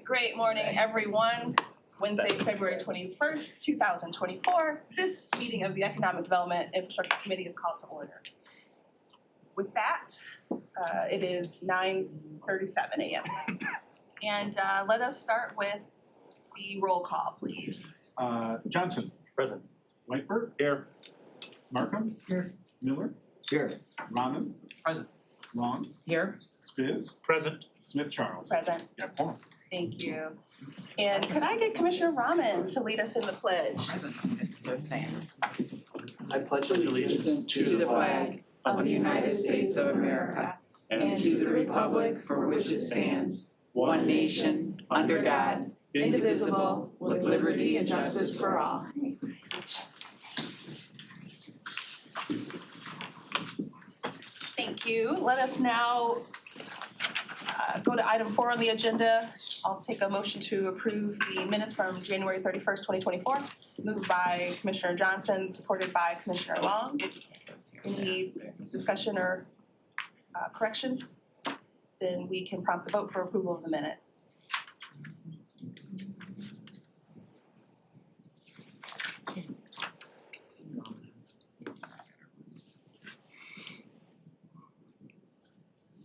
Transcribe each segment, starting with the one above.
Great morning, everyone. It's Wednesday, February 21st, 2024. This meeting of the Economic Development Infrastructure Committee is called to order. With that, it is 9:37 a.m. And let us start with the roll call, please. Johnson. Present. Whitebird. Here. Markham. Here. Miller. Here. Rahman. Present. Long. Here. Spiz. Present. Smith Charles. Present. Yeah, Paul. Thank you. And could I get Commissioner Rahman to lead us in the pledge? Start saying. I pledge allegiance To the flag of the United States of America and to the republic for which it stands, one nation, under God, indivisible, with liberty and justice for all. Thank you. Let us now go to item 4 on the agenda. I'll take a motion to approve the minutes from January 31st, 2024. Moved by Commissioner Johnson, supported by Commissioner Long. Any discussion or corrections? Then we can prompt the vote for approval of the minutes.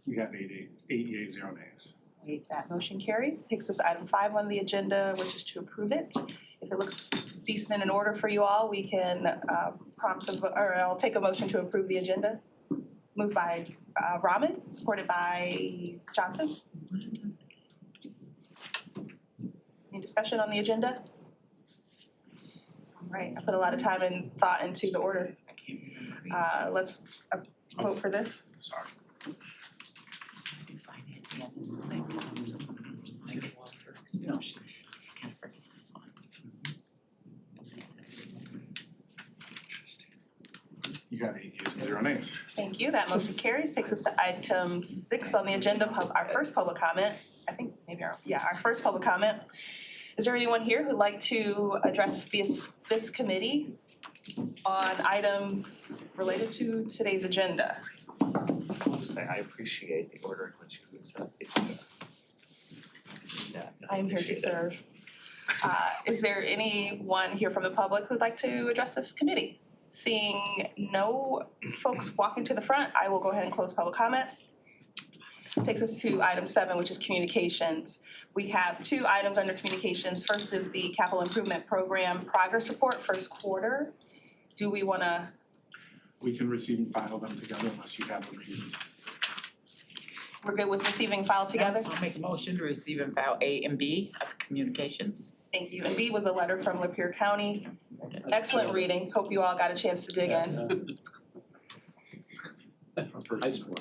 We have eight yeas, 0 nays. Great, that motion carries. Takes us to item 5 on the agenda, which is to approve it. If it looks decent and in order for you all, we can I'll take a motion to approve the agenda. Moved by Rahman, supported by Johnson. Any discussion on the agenda? All right, I put a lot of time and thought into the order. Let's vote for this. Sorry. Finance, yeah, this is the same one. This is like, no, can't forget this one. You got 8 yeas and 0 nays. Thank you, that motion carries. Takes us to item 6 on the agenda, our first public comment. I think maybe our first public comment. Is there anyone here who'd like to address this committee on items related to today's agenda? I'll just say I appreciate the order in which you set up the agenda. I see that. and I am here to appreciate it. serve. Is there anyone here from the public who'd like to address this committee? Seeing no folks walking to the front, I will go ahead and close public comment. Takes us to item 7, which is communications. We have 2 items under communications. First is the capital improvement program progress report, first quarter. Do we want to? We can receive and file them together unless you have a reason. We're good with receiving file together? I'll make a motion to receive and file A and B of communications. Thank you. And B was a letter from Lapeer County. Excellent reading. Hope you all got a chance to dig in. High school.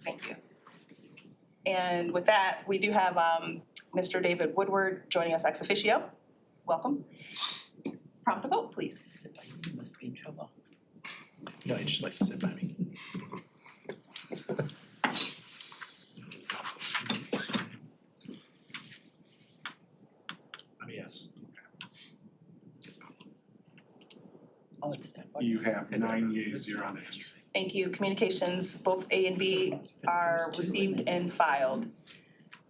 Thank you. And with that, we do have Mr. David Woodward joining us ex officio. Welcome. Prompt the vote, please. You must be in trouble. No, he just likes to sit by me. Yes. Oh, it's that one. You have 9 yeas, 0 nays. Thank you. Communications, both A and B are received and filed.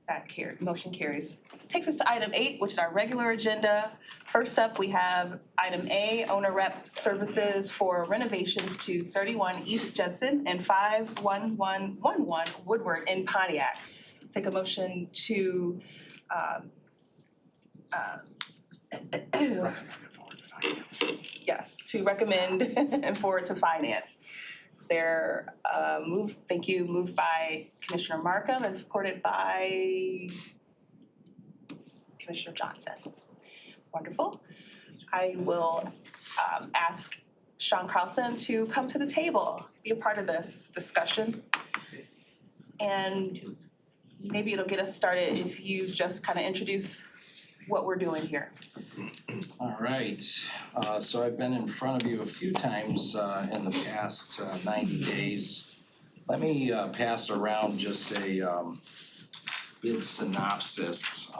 That motion carries. Takes us to item 8, which is our regular agenda. First up, we have item A, owner rep services for renovations to 31 East Judson and 51111 Woodward in Pontiac. Take a motion to yes, to recommend and forward to finance. Is there a move? Thank you. Moved by Commissioner Markham and supported by Commissioner Johnson. Wonderful. I will ask Sean Carlson to come to the table, be a part of this discussion. And maybe it'll get us started if you just kind of introduce what we're doing here. All right, so I've been in front of you a few times in the past 90 days. Let me pass around just a bid synopsis.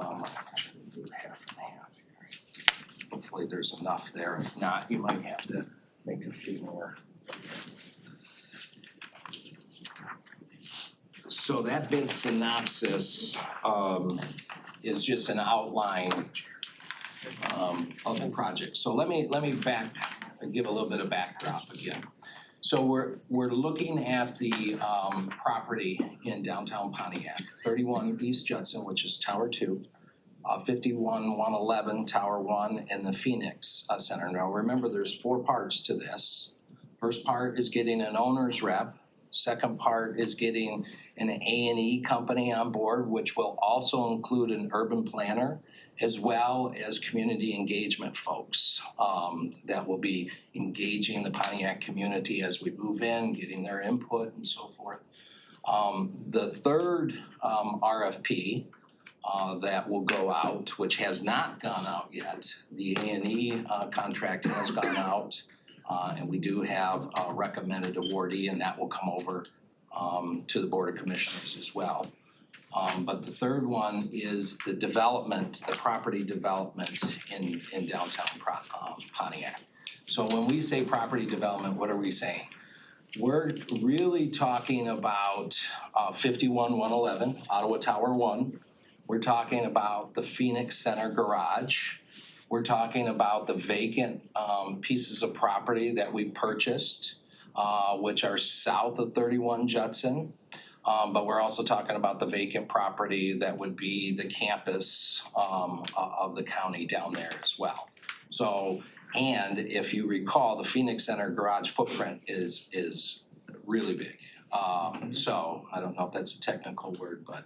Do half and half here. Hopefully there's enough there. If not, you might have to make a few more. So that bid synopsis is just an outline of the project. So let me give a little bit of backdrop again. So we're looking at the property in downtown Pontiac, 31 East Judson, which is Tower 2, 51-111 Tower 1, and the Phoenix Center. Now remember, there's 4 parts to this. First part is getting an owner's rep. Second part is getting an A&E company on board, which will also include an urban planner, as well as community engagement folks that will be engaging the Pontiac community as we move in, getting their input and so forth. The third RFP that will go out, which has not gone out yet, the A&E contract has gone out, and we do have a recommended awardee, and that will come over to the Board of Commissioners as well. But the third one is the development, the property development in downtown Pontiac. So when we say property development, what are we saying? We're really talking about 51-111 Ottawa Tower 1. We're talking about the Phoenix Center Garage. We're talking about the vacant pieces of property that we purchased, which are south of 31 Judson. But we're also talking about the vacant property that would be the campus of the county down there as well. So, and if you recall, the Phoenix Center Garage footprint is really big. So I don't know if that's a technical word, but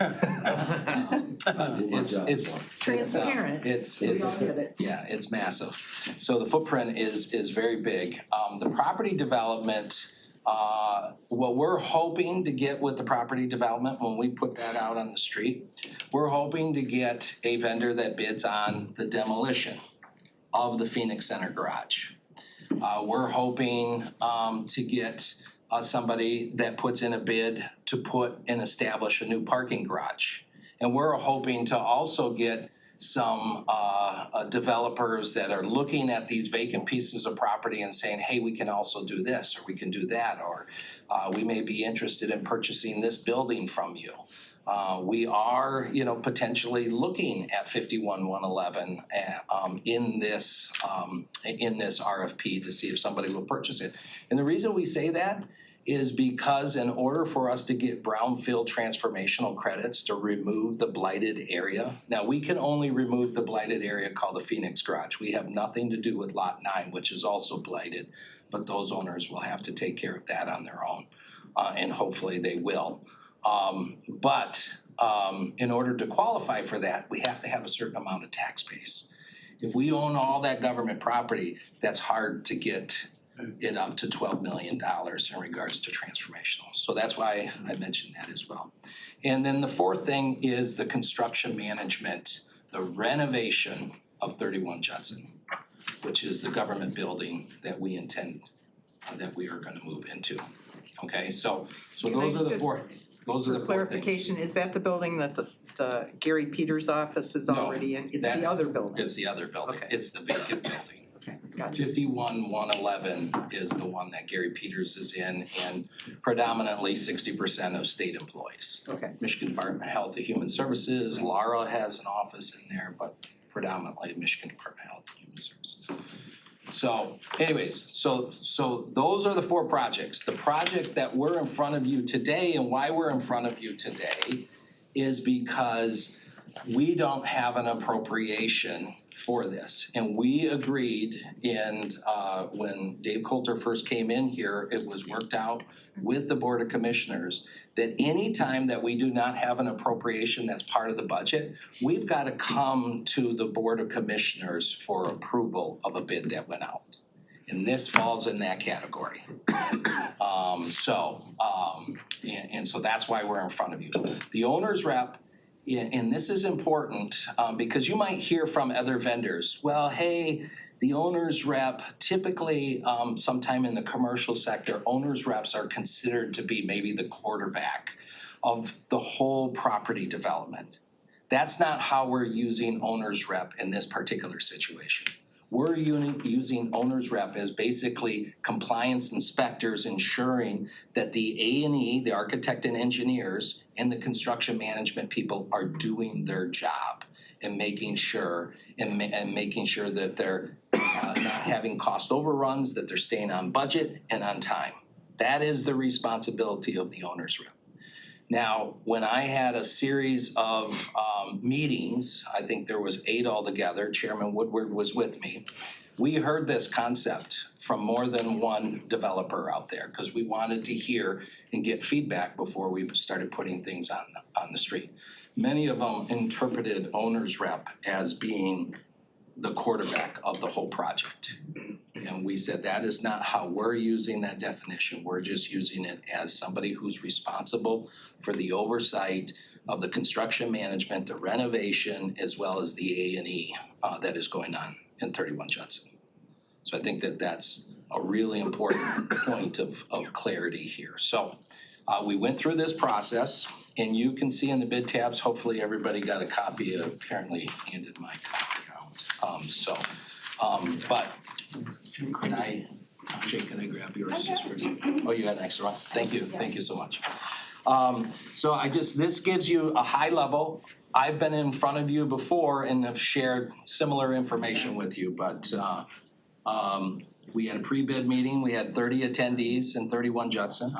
it's Transparent. It's We all get it. yeah, it's massive. So the footprint is very big. The property development, what we're hoping to get with the property development when we put that out on the street, we're hoping to get a vendor that bids on the demolition of the Phoenix Center Garage. We're hoping to get somebody that puts in a bid to put and establish a new parking garage. And we're hoping to also get some developers that are looking at these vacant pieces of property and saying, hey, we can also do this, or we can do that, or we may be interested in purchasing this building from you. We are, potentially looking at 51-111 in this RFP to see if somebody will purchase it. And the reason we say that is because in order for us to get brownfield transformational credits to remove the blighted area, now we can only remove the blighted area called the Phoenix Garage. We have nothing to do with Lot 9, which is also blighted, but those owners will have to take care of that on their own, and hopefully they will. But in order to qualify for that, we have to have a certain amount of tax base. If we own all that government property, that's hard to get it up to $12 million in regards to transformational. So that's why I mentioned that as well. And then the fourth thing is the construction management, the renovation of 31 Judson, which is the government building that we intend, that we are gonna move into. Okay, so those are the four. Those are the For four things. clarification, is that the building that the Gary Peters office is No, already in? It's that- the other building? It's the other building. Okay. It's the vacant building. Okay, gotcha. 51-111 is the one that Gary Peters is in, and predominantly 60% of state employees. Okay. Michigan Department of Health and Human Services, Lara has an office in there, but predominantly Michigan Department of Health and Human Services. So anyways, so those are the four projects. The project that we're in front of you today, and why we're in front of you today, is because we don't have an appropriation for this. And we agreed when Dave Coulter first came in here, it was worked out with the Board of Commissioners that any time that we do not have an appropriation that's part of the budget, we've got to come to the Board of Commissioners for approval of a bid that went out. And this falls in that category. And so that's why we're in front of you. The owner's rep, and this is important because you might hear from other vendors, well, hey, the owner's rep, typically sometime in the commercial sector, owner's reps are considered to be maybe the quarterback of the whole property development. That's not how we're using owner's rep in this particular situation. we're using owner's rep as basically compliance inspectors ensuring that the A&E, the architect and engineers, and the construction management people are doing their job and making sure that they're not having cost overruns, that they're staying on budget and on time. That is the responsibility of the owner's rep. Now, when I had a series of meetings, I think there was 8 altogether, Chairman Woodward was with me. We heard this concept from more than one developer out there because we wanted to hear and get feedback before we started putting things on the street. Many of them interpreted owner's rep as being the quarterback of the whole project. And we said that is not how we're using that definition. We're just using it as somebody who's responsible for the oversight of the construction management, the renovation, as well as the A&E that is going on in 31 Judson. So I think that that's a really important point of clarity here. So we went through this process, and you can see in the bid tabs, hopefully everybody got a copy. Apparently handed my copy out. But could I, Jay, can I grab yours just for a second? Oh, you got an extra one? Thank you so much. So this gives you a high level. I've been in front of you before and have shared similar information with you, but we had a pre-bid meeting. We had 30 attendees in 31 Judson.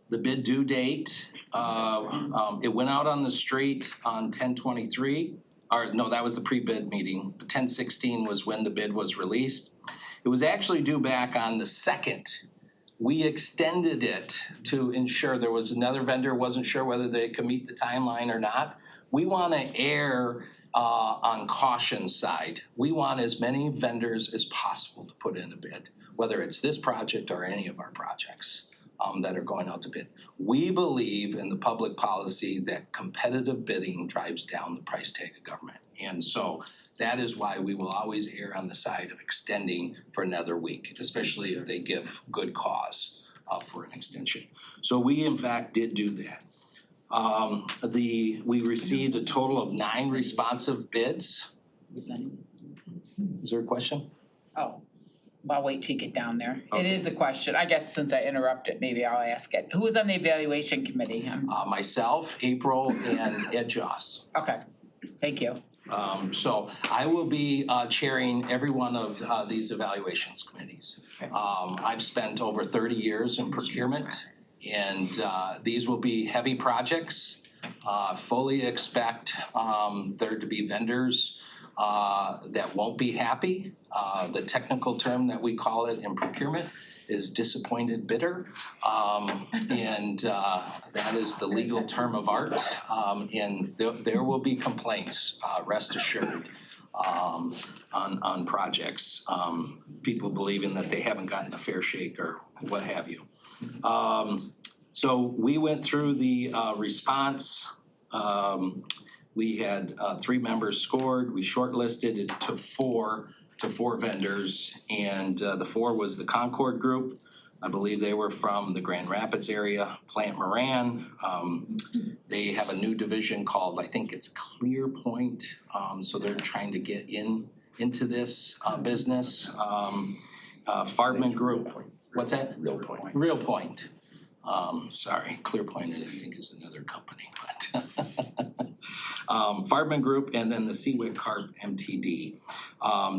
The bid due date, it went out on the street on 10/23. Or no, that was the pre-bid meeting. 10/16 was when the bid was released. It was actually due back on the 2nd. We extended it to ensure there was another vendor, wasn't sure whether they could meet the timeline or not. We want to err on caution side. We want as many vendors as possible to put in a bid, whether it's this project or any of our projects that are going out to bid. We believe in the public policy that competitive bidding drives down the price tag of government. And so that is why we will always err on the side of extending for another week, especially if they give good cause for an extension. So we in fact did do that. We received a total of 9 responsive bids. Is there a question? Oh, I'll wait till you get down there. It Okay. is a question. I guess since I interrupted, maybe I'll ask it. Who was on the evaluation committee? Myself, April, and Ed Joss. Okay, thank you. So I will be chairing every one of these evaluations committees. Okay. I've spent over 30 years in procurement, and these will be heavy projects. Fully expect there to be vendors that won't be happy. The technical term that we call it in procurement is disappointed bidder. And that is the legal term of art. And there will be complaints, rest assured, on projects. People believing that they haven't gotten a fair shake or what have you. So we went through the response. We had 3 members scored. We shortlisted it to four vendors, and the 4 was the Concord Group. I believe they were from the Grand Rapids area, Plant Moran. They have a new division called, I think it's ClearPoint. So they're trying to get into this business. Farbman Group. What's that? Real Point. Sorry, ClearPoint I think is another company, but Farbman Group, and then the Seawick Carp MTD.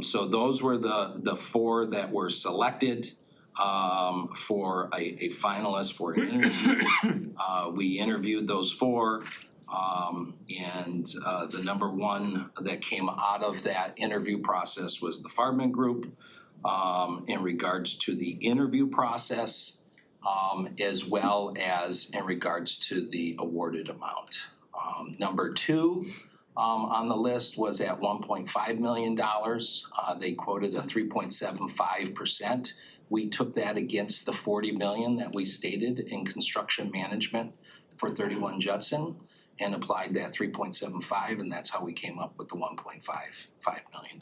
So those were the 4 that were selected for a finalist for an interview. We interviewed those 4, and the number 1 that came out of that interview process was the Farbman Group. In regards to the interview process, as well as in regards to the awarded amount. Number 2 on the list was at $1.5 million. They quoted a 3.75%. We took that against the $40 million that we stated in construction management for 31 Judson and applied that 3.75, and that's how we came up with the $1.55 million.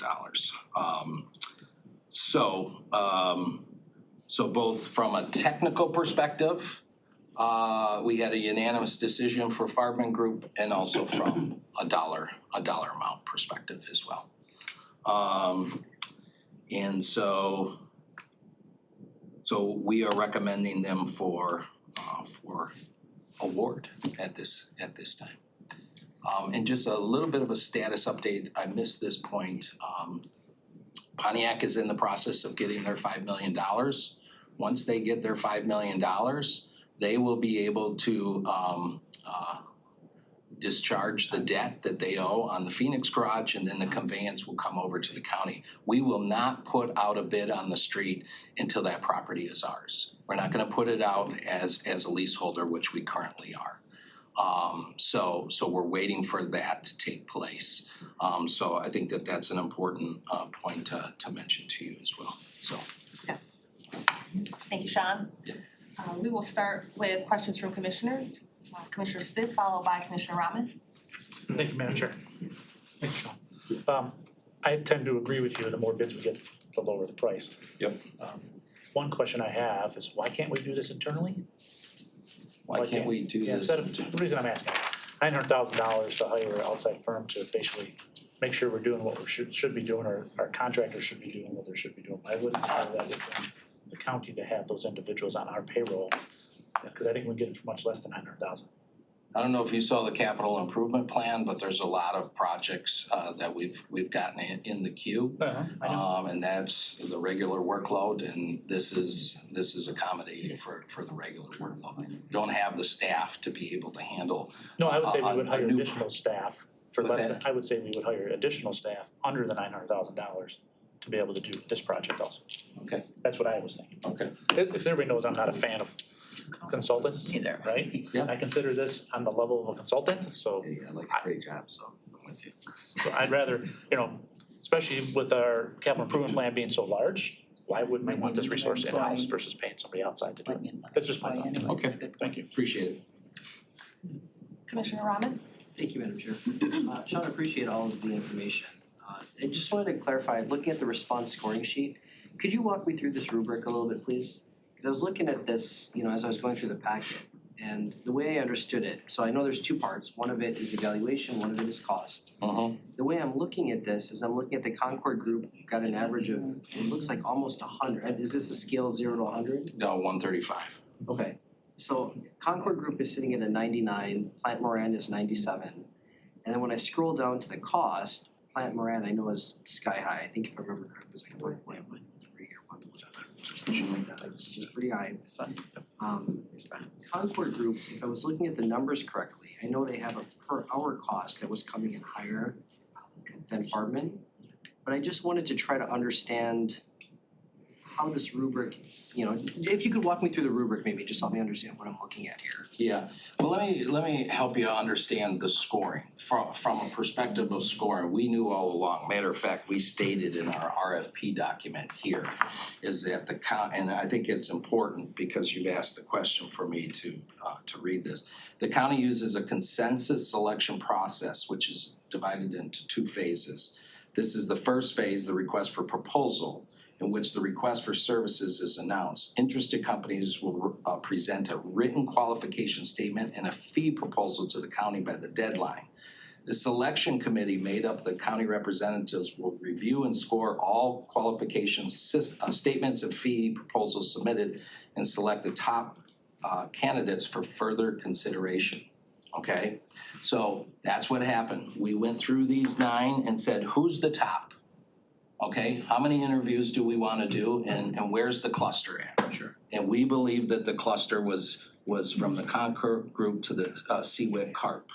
So both from a technical perspective, we had a unanimous decision for Farbman Group, and also from a dollar amount perspective as well. And so we are recommending them for award at this time. And just a little bit of a status update, I missed this point. Pontiac is in the process of getting their $5 million. Once they get their $5 million, they will be able to discharge the debt that they owe on the Phoenix garage, and then the conveyance will come over to the county. We will not put out a bid on the street until that property is ours. We're not gonna put it out as a leaseholder, which we currently are. So we're waiting for that to take place. So I think that that's an important point to mention to you as well, so. Yes. Thank you, Sean. Yeah. We will start with questions from commissioners. Commissioner Spitz, followed by Commissioner Rahman. Thank you, Madam Chair. Thank you, Sean. I tend to agree with you, the more bids we get, the lower the price. Yep. One question I have is why can't we do this internally? Why can't we do Yeah, this? the reason I'm asking, $900,000 to hire an outside firm to basically make sure we're doing what we should be doing, or our contractors should be doing what they should be doing. I wouldn't hire that within the county to have those individuals on our payroll, because I think we can get it for much less than $900,000. I don't know if you saw the capital improvement plan, but there's a lot of projects that we've gotten in the queue. I know. And that's the regular workload, and this is accommodating for the regular workload. We don't have the staff to be able to handle. No, I would say we would a hire new- additional staff for What's less than, that? I would say we would hire additional staff under the $900,000 to be able to do this project also. Okay. That's what I was thinking. Okay. Because everybody knows I'm not a fan of consultants, Either. right? Yeah. I consider this on the level of a consultant, so Yeah, I like a great job, so I'm with you. I'd rather, especially with our capital improvement plan being so large, why wouldn't we want this resource in-house versus paying somebody outside to do it? That's just my thought. Okay. Thank you. Appreciate it. Commissioner Rahman. Thank you, Madam Chair. Sean, I appreciate all of the information. I just wanted to clarify, looking at the response scoring sheet, could you walk me through this rubric a little bit, please? Because I was looking at this, as I was going through the packet, and the way I understood it, so I know there's two parts. One of it is evaluation, one of it is cost. The way I'm looking at this is I'm looking at the Concord group, got an average of, it looks like almost 100. Is this a scale of 0 to 100? No, 135. Okay, so Concord Group is sitting at a 99, Plant Moran is 97. And then when I scroll down to the cost, Plant Moran I know is sky high. I think if I remember correctly, it was like 1.13 or 1.7, something like that. It's just pretty high. Concord Group, if I was looking at the numbers correctly, I know they have a per hour cost that was coming in higher than Hardman. But I just wanted to try to understand how this rubric, if you could walk me through the rubric, maybe just help me understand what I'm looking at here. Yeah, well, let me help you understand the scoring. From a perspective of scoring, we knew all along, matter of fact, we stated in our RFP document here, is that and I think it's important because you've asked the question for me to read this. The county uses a consensus selection process, which is divided into two phases. This is the first phase, the request for proposal, in which the request for services is announced. Interested companies will present a written qualification statement and a fee proposal to the county by the deadline. The selection committee made up the county representatives will review and score all qualification statements and fee proposals submitted and select the top candidates for further consideration. Okay, so that's what happened. We went through these 9 and said, who's the top? Okay, how many interviews do we wanna do and where's the cluster at? Sure. And we believe that the cluster was from the Concord group to the Seawick Carp.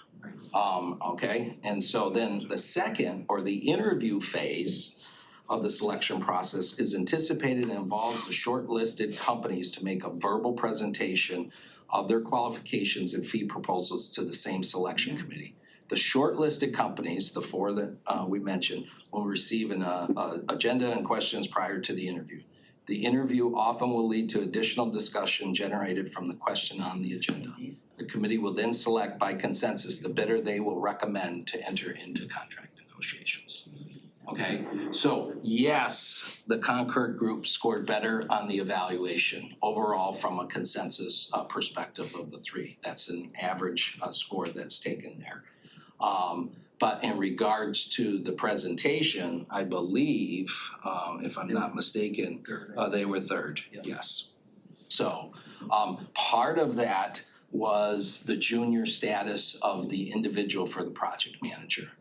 Okay, and so then the second or the interview phase of the selection process is anticipated and involves the shortlisted companies to make a verbal presentation of their qualifications and fee proposals to the same selection committee. The shortlisted companies, the 4 that we mentioned, will receive an agenda and questions prior to the interview. The interview often will lead to additional discussion generated from the question on the agenda. The committee will then select by consensus the bidder they will recommend to enter into contract negotiations. Okay, so yes, the Concord group scored better on the evaluation overall from a consensus perspective of the 3. That's an average score that's taken there. But in regards to the presentation, I believe, if I'm not mistaken, they were third, Yeah. yes. So, part of that was the junior status of the individual for the project manager.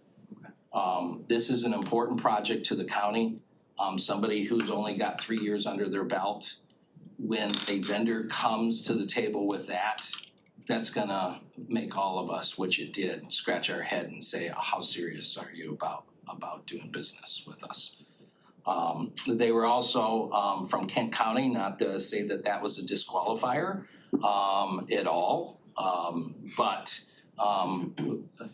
This is an important project to the county. Somebody who's only got 3 years under their belt, when a vendor comes to the table with that, that's gonna make all of us, which it did, scratch our head and say, how serious are you about doing business with us? They were also from Kent County, not to say that that was a disqualifier at all, but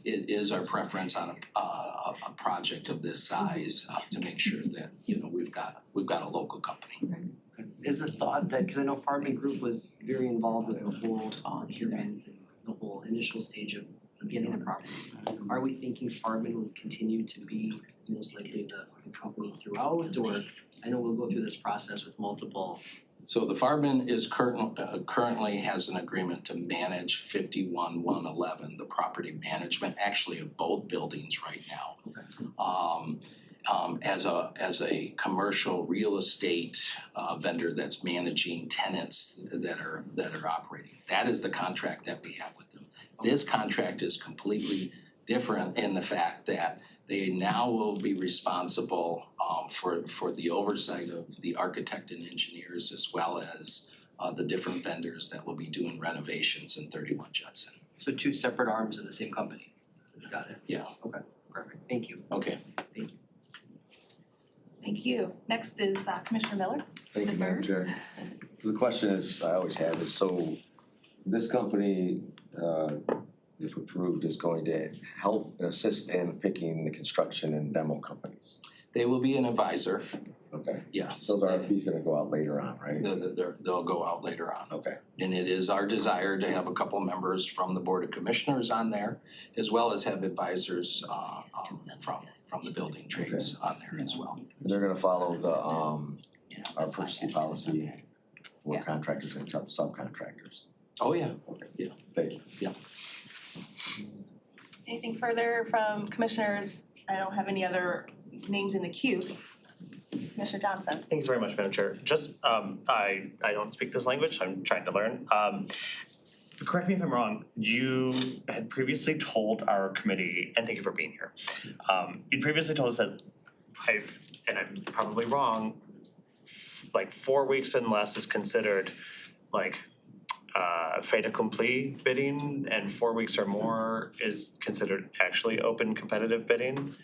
it is our preference on a project of this size to make sure that, you know, we've got a local company. Is the thought that, because I know Farming Group was very involved with the whole procurement and the whole initial stage of getting the property. Are we thinking Farming will continue to be most likely the company throughout, or I know we'll go through this process with multiple. So the Farben is currently has an agreement to manage 51-111, the property management, actually of both buildings right now. As a commercial real estate vendor that's managing tenants that are operating. That is the contract that we have with them. This contract is completely different in the fact that they now will be responsible for the oversight of the architect and engineers, as well as the different vendors that will be doing renovations in 31 Judson. So two separate arms of the same company. Got it. Yeah. Okay, perfect. Thank you. Okay. Thank you. Next is Commissioner Miller. Thank you, Madam Chair. The question is, I always have is, so this company, if approved, is going to help and assist in picking the construction and demo companies? They will be an advisor, Okay. yes. Those RFPs gonna go out later on, right? They'll go out later on. Okay. And it is our desire to have a couple members from the Board of Commissioners on there, as well as have advisors from the building trades on there as well. They're gonna follow the, our purchasing policy for contractors and subcontractors. Oh, yeah. Okay. Yeah. Thank you. Anything further from commissioners? I don't have any other names in the queue. Commissioner Johnson. Thank you very much, Madam Chair. Just, I don't speak this language, I'm trying to learn. Correct me if I'm wrong, you had previously told our committee, and thank you for being here. You previously told us that, and I'm probably wrong, like 4 weeks and less is considered like fait accompli bidding, and 4 weeks or more is considered actually open competitive bidding.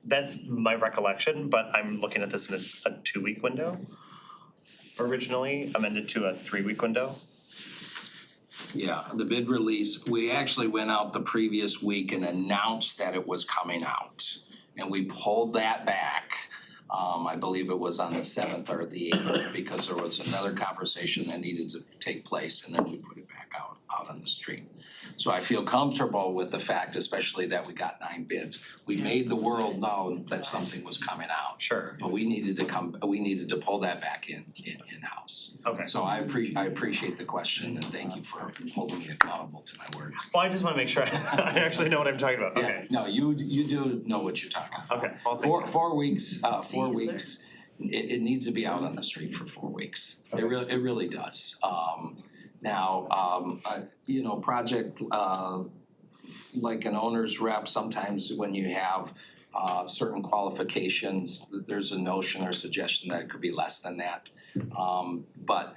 That's my recollection, but I'm looking at this and it's a 2-week window. Originally amended to a 3-week window. Yeah, the bid release, we actually went out the previous week and announced that it was coming out. And we pulled that back, I believe it was on the 7th or the 8th, because there was another conversation that needed to take place, and then we put it back out on the street. So I feel comfortable with the fact, especially that we got 9 bids. We made the world know that something was coming out. Sure. But we needed to pull that back in-house. Okay. So I appreciate the question, and thank you for holding me accountable to my words. Well, I just wanna make sure I actually know what I'm talking about, okay. Yeah, no, you do know what you're talking about. Okay, well, thank you. 4 weeks, 4 weeks, it needs to be out on the street for 4 weeks. It really does. You know, project like an owner's rep, sometimes when you have certain qualifications, there's a notion or suggestion that it could be less than that. But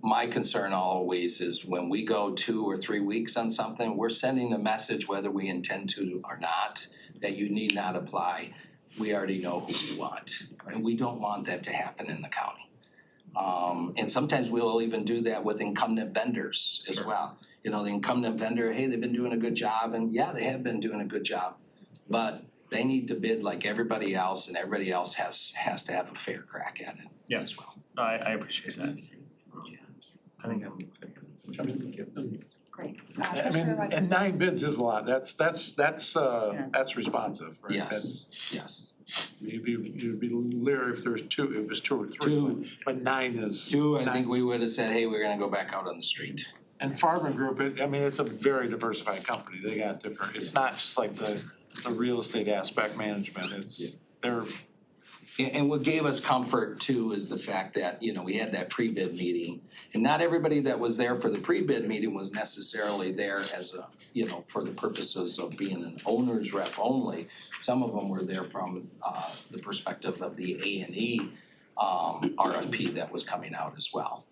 my concern always is when we go 2 or 3 weeks on something, we're sending a message, whether we intend to or not, that you need not apply. We already know who we want, and we don't want that to happen in the county. And sometimes we'll even do that with incumbent vendors as well. You know, the incumbent vendor, hey, they've been doing a good job, and yeah, they have been doing a good job, but they need to bid like everybody else, and everybody else has to have a fair crack at it as well. No, I appreciate that. I think I'm good. Great. I mean, Commissioner Rodriguez. and 9 bids is a lot, that's responsive, right? Yes. You'd be leery if there's 2, if it was 2 or 3, Two. but 9 is. 2, I think we would have said, hey, we're gonna go back out on the street. And Farman Group, it's a very diversified company. They got different, it's not just like the real estate aspect management. They're And what gave us comfort too is the fact that, we had that pre-bid meeting. And not everybody that was there for the pre-bid meeting was necessarily there as a, for the purposes of being an owner's rep only. Some of them were there from the perspective of the A&E RFP that was coming out as well.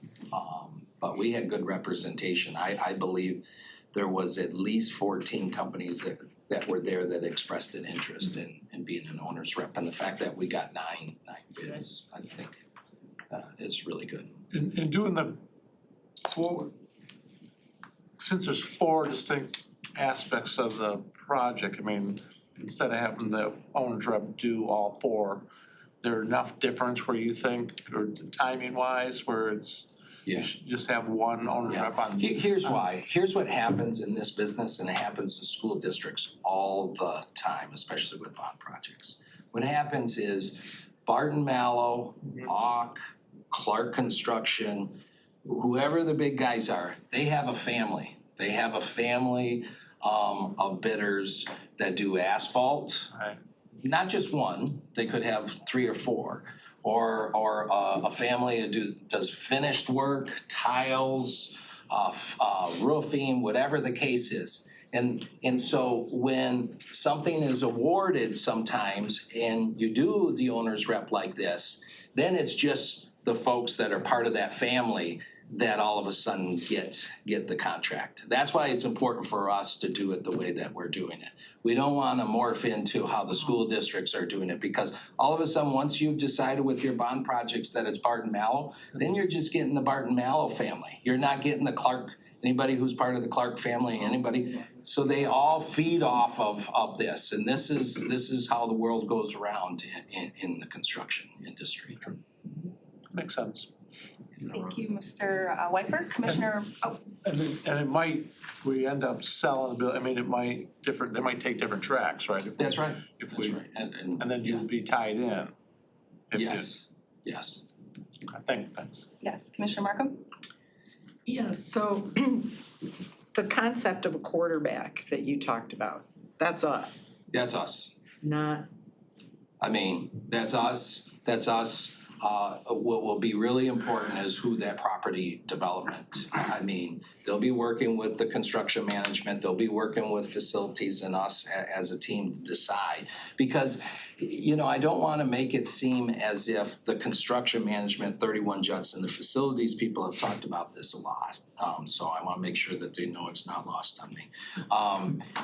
But we had good representation. I believe there was at least 14 companies that were there that expressed an interest in being an owner's rep. And the fact that we got nine bids, I think, is really good. in doing the since there's 4 distinct aspects of the project, instead of having the owner's rep do all 4, there enough difference where you think, or timing wise, where it's Yeah. you should just have one owner's rep on. Here's why. Here's what happens in this business, and it happens in school districts all the time, especially with bond projects. What happens is Barton Mallow, Auk, Clark Construction, whoever the big guys are, they have a family. They have a family of bidders that do asphalt. Right. Not just one, they could have 3 or 4. Or a family that does finished work, tiles, roofing, whatever the case is. And so when something is awarded sometimes and you do the owner's rep like this, then it's just the folks that are part of that family that all of a sudden get the contract. That's why it's important for us to do it the way that we're doing it. We don't want to morph into how the school districts are doing it, because all of a sudden, once you've decided with your bond projects that it's Barton Mallow, then you're just getting the Barton Mallow family. You're not getting the Clark, anybody who's part of the Clark family, anybody. So they all feed off of this, and this is how the world goes around in the construction industry. Makes sense. Thank you, Mr. Whiteberg. Commissioner, And it might, if we end up selling the bill, it might they might take different tracks, right? That's right. If That's we, right. and then you'd be tied in. if you- Yes. Okay, thanks. yes, Commissioner Markham? Yes, so the concept of a quarterback that you talked about, that's us, That's us. not, That's us. What will be really important is who that property development. They'll be working with the construction management, they'll be working with facilities and us as a team to decide. Because, I don't want to make it seem as if the construction management, 31 Judson, the facilities people have talked about this a lot. So I want to make sure that they know it's not lost on me.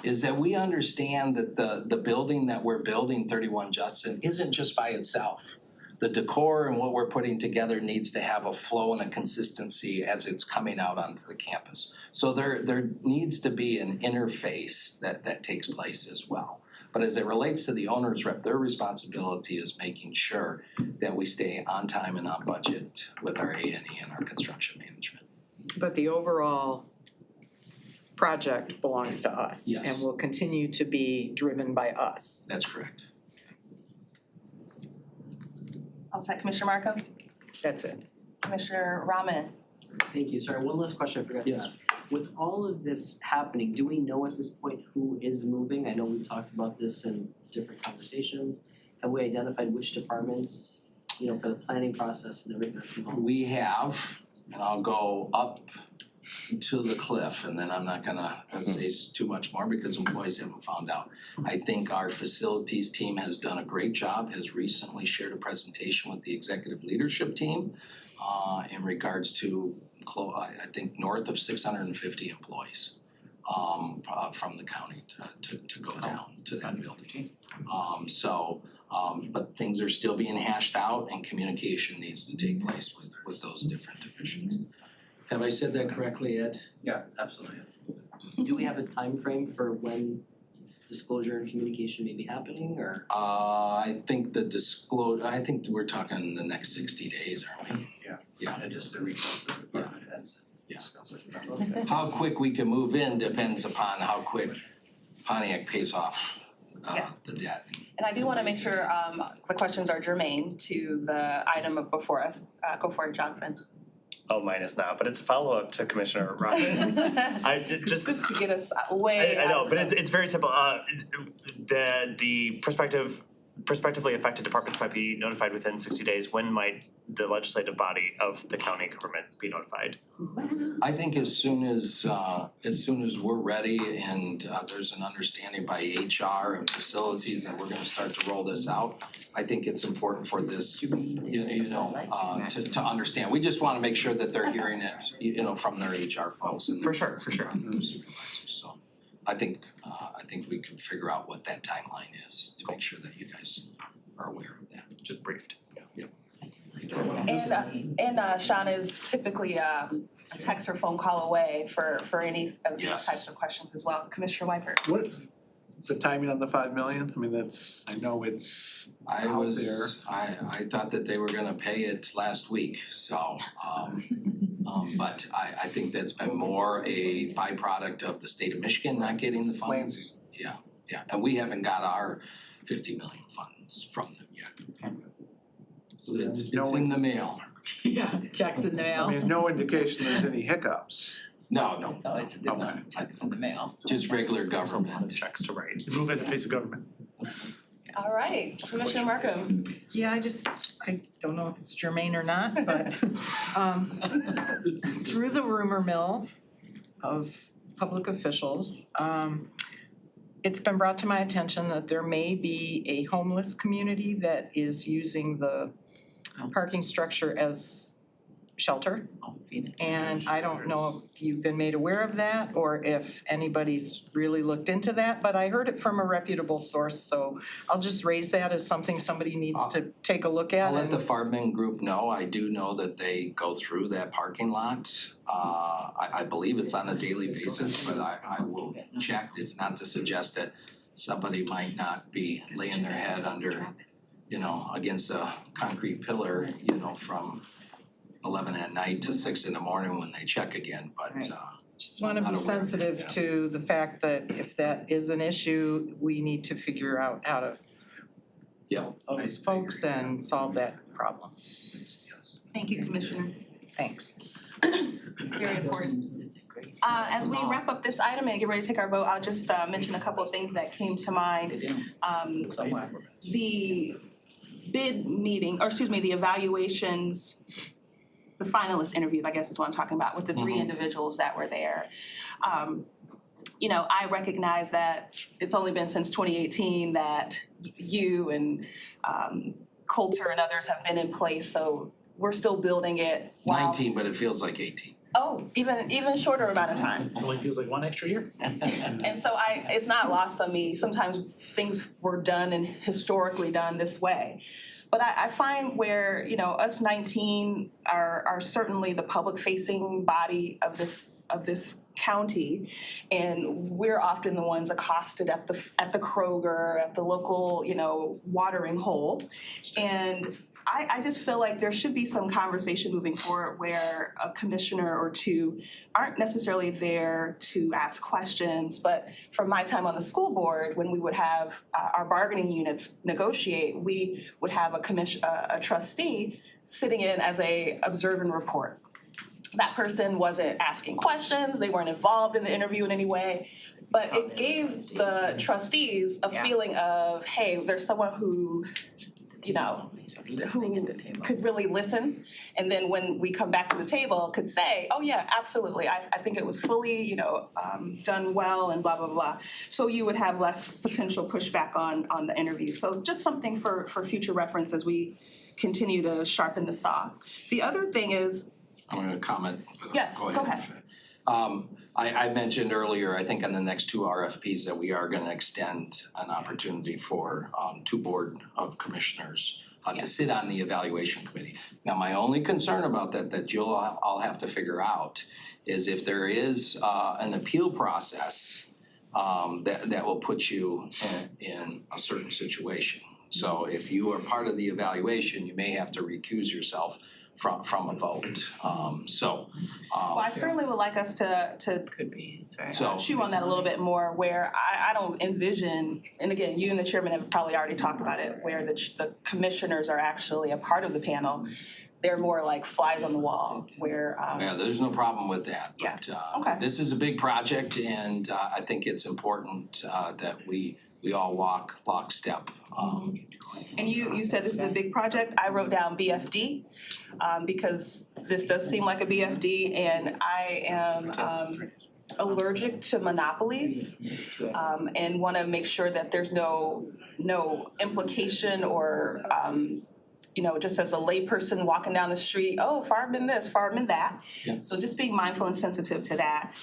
Is that we understand that the building that we're building, 31 Judson, isn't just by itself. The decor and what we're putting together needs to have a flow and a consistency as it's coming out onto the campus. So there needs to be an interface that takes place as well. But as it relates to the owner's rep, their responsibility is making sure that we stay on time and on budget with our A&E and our construction management. but the overall project belongs to us. Yes. And will continue to be driven by us. That's correct. All set, Commissioner Markham? That's it. Commissioner Rahman? Thank you. Sorry, one last question I forgot to ask. With all of this happening, do we know at this point who is moving? I know we've talked about this in different conversations. Have we identified which departments, for the planning process and everything that's involved? We have, and I'll go up to the cliff, and then I'm not gonna say too much more because employees haven't found out. I think our facilities team has done a great job, has recently shared a presentation with the executive leadership team in regards to, I think, north of 650 employees from the county to go down to that building. But things are still being hashed out and communication needs to take place with those different divisions. Have I said that correctly, Ed? Yeah, absolutely. Do we have a time frame for when disclosure and communication may be happening, or? I think I think we're talking the next 60 days, aren't we? Yeah. And just to reach out to the department heads. Okay. How quick we can move in depends upon how quick Pontiac pays off Yes. the debt. And I do want to make sure the questions are germane to the item before us. Go for it, Johnson. mine is not, but it's a follow-up to Commissioner Robbins. I just, This could get us way I know, out but of it's very simple. The prospectively affected departments might be notified within 60 days. When might the legislative body of the county government be notified? I think as soon as we're ready and there's an understanding by HR and facilities that we're gonna start to roll this out, to understand. We just wanna make sure that they're hearing it, from their HR folks and For sure. supervisors. So I think we can figure out what that timeline is to make sure that you guys are aware of that. Just briefed. And Sean is typically a text or phone call away for any of these Yes. types of questions as well. Commissioner Wyper. What, the timing on the 5 million? I mean, I know it's I out there. I thought that they were gonna pay it last week, so, but I think that's been more a byproduct of the state of Michigan not getting the funds. Yeah, and we haven't got our 50 million funds from them yet. So it's in the mail. Yeah, checks in the mail. I mean, no indication there's any hiccups. No, It's always a good one, checks in the mail. just regular There's a lot of government. checks to write. Move at the pace of government. All right, Commissioner Markham. Yeah, I don't know if it's germane or not, but through the rumor mill of public officials, it's been brought to my attention that there may be a homeless community that is using the parking structure as shelter. And I don't know if you've been made aware of that or if anybody's really looked into that, but I heard it from a reputable source, so I'll just raise that as something somebody needs to take a look at. I'll let and- the Farbman group know. I do know that they go through that parking lot. I believe it's on a daily basis, but I will check. It's not to suggest that somebody might not be laying their head under, against a concrete pillar, from 11 at night to 6 in the morning when they check again, but Just wanna Not be aware of it, sensitive yeah. to the fact that if that is an issue, we need to figure out how to yeah. those folks and solve that problem. Thank you, Commissioner. Thanks. Very important. As we wrap up this item and get ready to take our vote, I'll just mention a couple of things that came to mind. The bid meeting, the evaluations, the finalist interviews, I guess is what I'm talking about, with the three individuals that were there. I recognize that it's only been since 2018 that you and Coulter and others have been in place, so we're still building it while. 19, but it feels like 18. Oh, even shorter amount of time. Only feels like one extra year. And so it's not lost on me, sometimes things were done and historically done this way. But I find where, us 19 are certainly the public facing body of this county, and we're often the ones accosted at the Kroger, at the local, watering hole. And I just feel like there should be some conversation moving forward where a commissioner or two aren't necessarily there to ask questions, but from my time on the school board, when we would have our bargaining units negotiate, we would have a trustee sitting in as a observe and report. That person wasn't asking questions, they weren't involved in the interview in any way, but it gave the trustees a feeling of, hey, there's someone who could really listen, and then when we come back to the table, could say, oh yeah, absolutely, I think it was fully, done well and blah, blah, blah. So you would have less potential pushback on the interview. So just something for future reference as we continue to sharpen the saw. The other thing is. I'm gonna comment. Yes, go ahead. I mentioned earlier, I think on the next two RFPs that we are gonna extend an opportunity for two board of commissioners to sit on the evaluation committee. Now, my only concern about that you'll all have to figure out is if there is an appeal process that will put you in a certain situation. So if you are part of the evaluation, you may have to recuse yourself from a vote. Well, I certainly would like us to Could be, it's very So- chew on that a little bit more, where I don't envision, and again, you and the chairman have probably already talked about it, where the commissioners are actually a part of the panel. they're more like flies on the wall where Yeah, there's no problem with that, Yeah. but Okay. this is a big project and I think it's important that we all walk lockstep. And you said this is a big project. I wrote down BFD because this does seem like a BFD, and I am allergic to monopolies and want to make sure that there's no implication or just as a layperson walking down the street, oh, Farbin this, Farbin that. Yeah. So just being mindful and sensitive to that.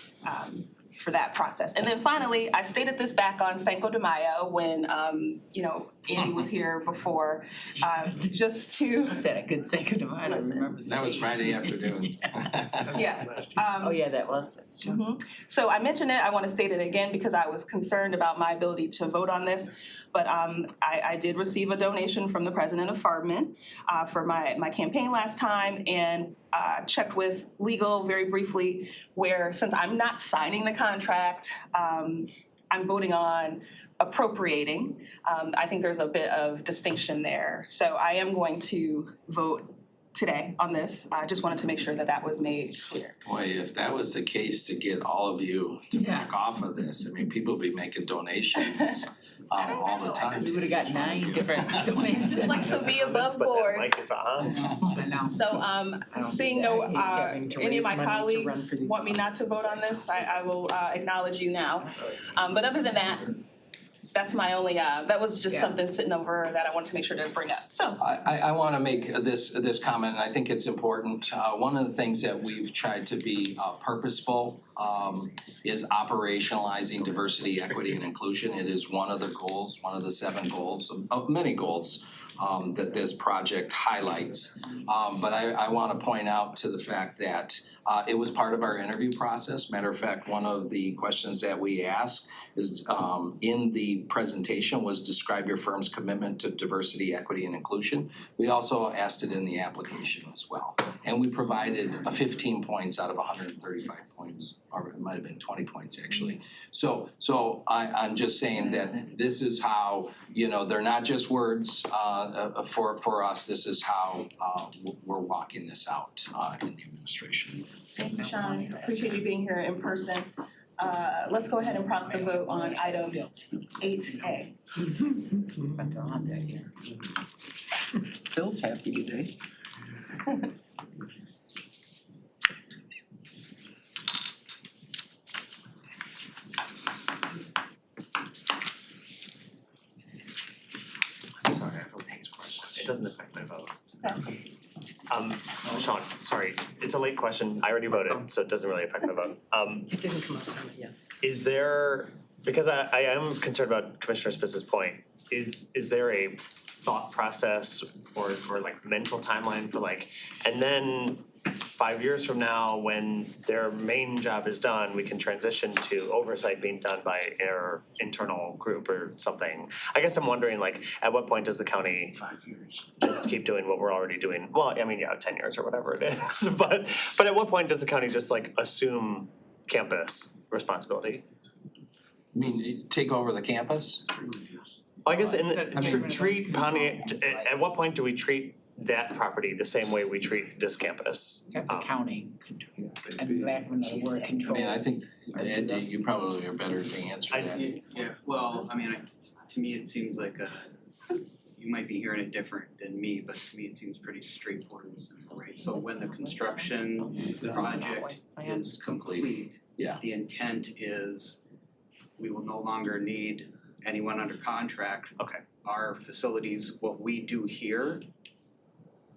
For that process. And then finally, I stated this back on Cinco de Mayo when, Andy was here before, just to, Was that a good second of I don't Listen. remember. That was Friday afternoon. yeah. Oh, yeah, that's true. Mhm. So I mentioned it, I want to state it again because I was concerned about my ability to vote on this. But I did receive a donation from the president of Farbin for my campaign last time, and checked with legal very briefly where since I'm not signing the contract, I'm voting on appropriating. I think there's a bit of distinction there. So I am going to vote today on this. I just wanted to make sure that that was made clear. Boy, if that was the case to get all of you to back off of this, I mean, people would be making donations all the time. We would've got 9 different donations. It's like to be above But board. that mic is on. I know. So seeing no, any of my colleagues want me not to vote on this, I will acknowledge you now. But other than that, that's my only, that was just something sitting over that I wanted to make sure to bring up, so. I want to make this comment, and I think it's important. One of the things that we've tried to be purposeful is operationalizing diversity, equity, and inclusion. It is one of the goals, one of the 7 goals of many goals that this project highlights. But I want to point out to the fact that it was part of our interview process. Matter of fact, one of the questions that we asked is in the presentation was describe your firm's commitment to diversity, equity, and inclusion. We also asked it in the application as well. And we provided 15 points out of 135 points, or it might have been 20 points actually. So I'm just saying that this is how, they're not just words for us. This is how we're walking this out in the administration. Thank you, Sean. Appreciate you being here in person. Let's go ahead and prompt the vote on item 8A. Spent a lot that year. Phil's happy today. Sorry, I feel pain's it doesn't affect my vote. Sean, sorry, it's a late question. I already voted, so it doesn't really affect my vote. It didn't come up on it, yes. Is there, because I am concerned about Commissioner Spitz's point, is there a thought process or like mental timeline for and then 5 years from now, when their main job is done, we can transition to oversight being done by our internal group or something? I guess I'm wondering, at what point does the county 5 years. just keep doing what we're already doing? Well, I mean, 10 years or whatever it is, but at what point does the county just assume campus responsibility? I mean, take over the campus? Well, I guess mean, treat Pawnee, at what point do we treat that property the same way we treat this campus? Have the county control, and lack of another word, I control. mean, I think, Ed, you probably are better to answer that. Yeah, well, I mean, to me, it seems like you might be hearing it different than me, but to me, it seems pretty straightforward and simple, right? So when the construction project is complete, Yeah. the intent is we will no longer need anyone under contract. Okay. Our facilities, what we do here,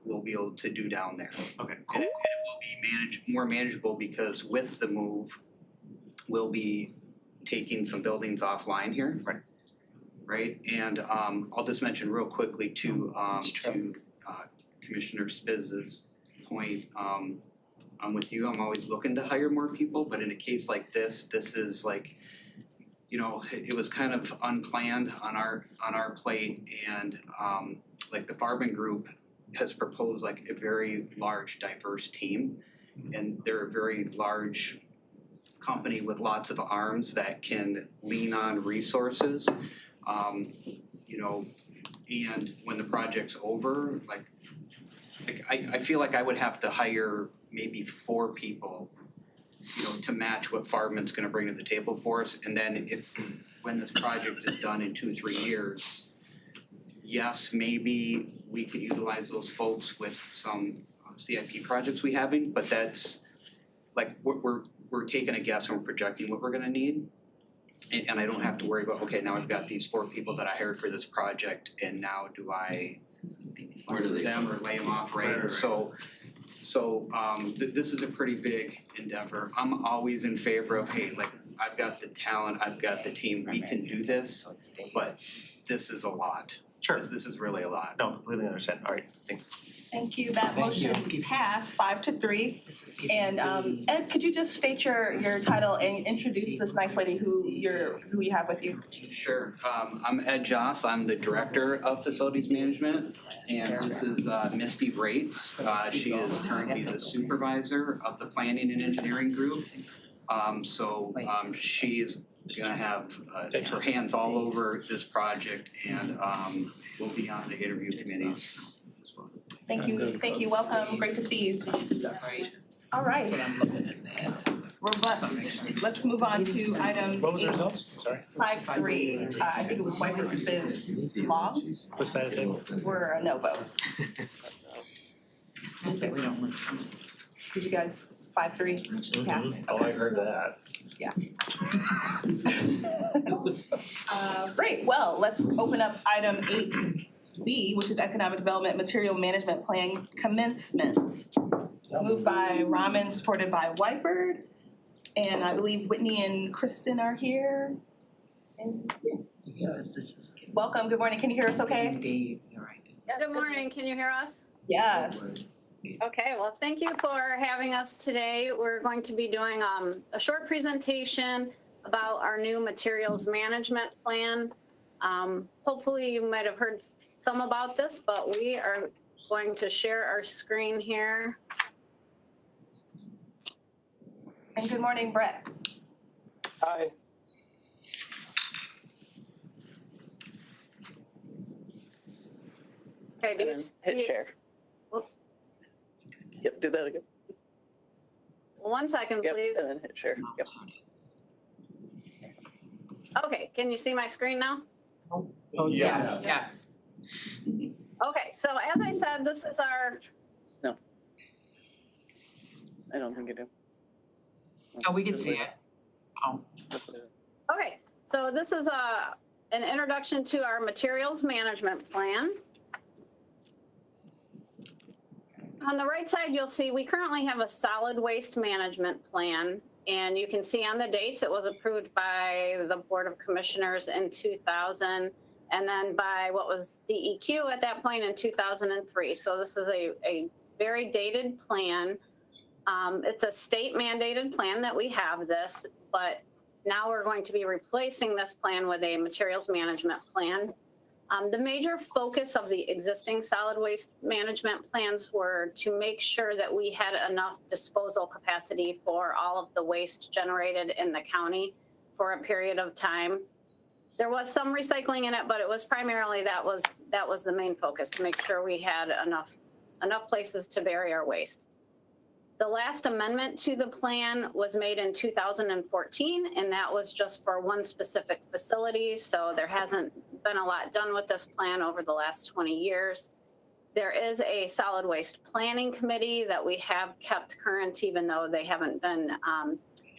we'll be able to do down there. Okay, And cool. it will be more manageable because with the move, we'll be taking some buildings offline here. Right. Right, and I'll just mention real quickly to Commissioner Spitz's point, I'm with you, I'm always looking to hire more people, but in a case like this is it was kind of unplanned on our plate, and the Farbin Group has proposed a very large diverse team, and they're a very large company with lots of arms that can lean on resources. And when the project's over, like, I feel like I would have to hire maybe 4 people, you know, to match what Farman's gonna bring to the table for us. And then when this project is done in 2-3 years, yes, maybe we could utilize those folks with some CIP projects we having, but that's like, we're taking a guess and we're projecting what we're gonna need. And I don't have to worry about, okay, now I've got these 4 people that I hired for this project, and now do I Where do they them or lay them off, right? So this is a pretty big endeavor. I'm always in favor of, hey, like, I've got the talent, I've got the team, we can do this, but this is a lot. Sure. This is really a lot. No, completely understand. All right, thanks. Thank you. That Thank you. motion passed 5-3. And Ed, could you just state your title and introduce this nice lady who you have with you? Sure. I'm Ed Joss. I'm the Director of Facilities Management. And this is Misty Rates. She is currently the Supervisor of the Planning and Engineering Group. She's gonna have her hands all over this project and will be on the interview committees as well. Thank you, welcome, great to see you. All right, robust. Let's move on to item What was the 8. results? Sorry. 5-3, I think it was Whitewood Spiz Law, Which side of the table? were a no vote. Did you guys 5-3 pass? Oh, I heard that. Great, well, let's open up item 8B, which is Economic Development Material Management Plan Commencement. Moved by Rahman, supported by Whitebird. And I believe Whitney and Kristen are here. And yes, welcome, good morning, can you hear us okay? Good morning, can you hear us? Yes. Okay, well, thank you for having us today. We're going to be doing a short presentation about our new materials management plan. Hopefully you might have heard some about this, but we are going to share our screen here. And good morning, Brett. Hi. Okay, do you Hit share. Yep, do that again. 1 second, Yep, please. and then hit share. Yep. Okay, can you see my screen now? Oh, yes. Yes. Okay, so as I said, this is our, I don't think you do. Oh, we can see it. okay, so this is an introduction to our materials management plan. On the right side, you'll see we currently have a solid waste management plan. And you can see on the dates, it was approved by the Board of Commissioners in 2000, and then by what was DEQ at that point in 2003. So this is a very dated plan. It's a state mandated plan that we have this, but now we're going to be replacing this plan with a materials management plan. The major focus of the existing solid waste management plans were to make sure that we had enough disposal capacity for all of the waste generated in the county for a period of time. There was some recycling in it, but it was primarily that was the main focus, to make sure we had enough places to bury our waste. The last amendment to the plan was made in 2014, and that was just for one specific facility. So there hasn't been a lot done with this plan over the last 20 years. There is a solid waste planning committee that we have kept current, even though they haven't been,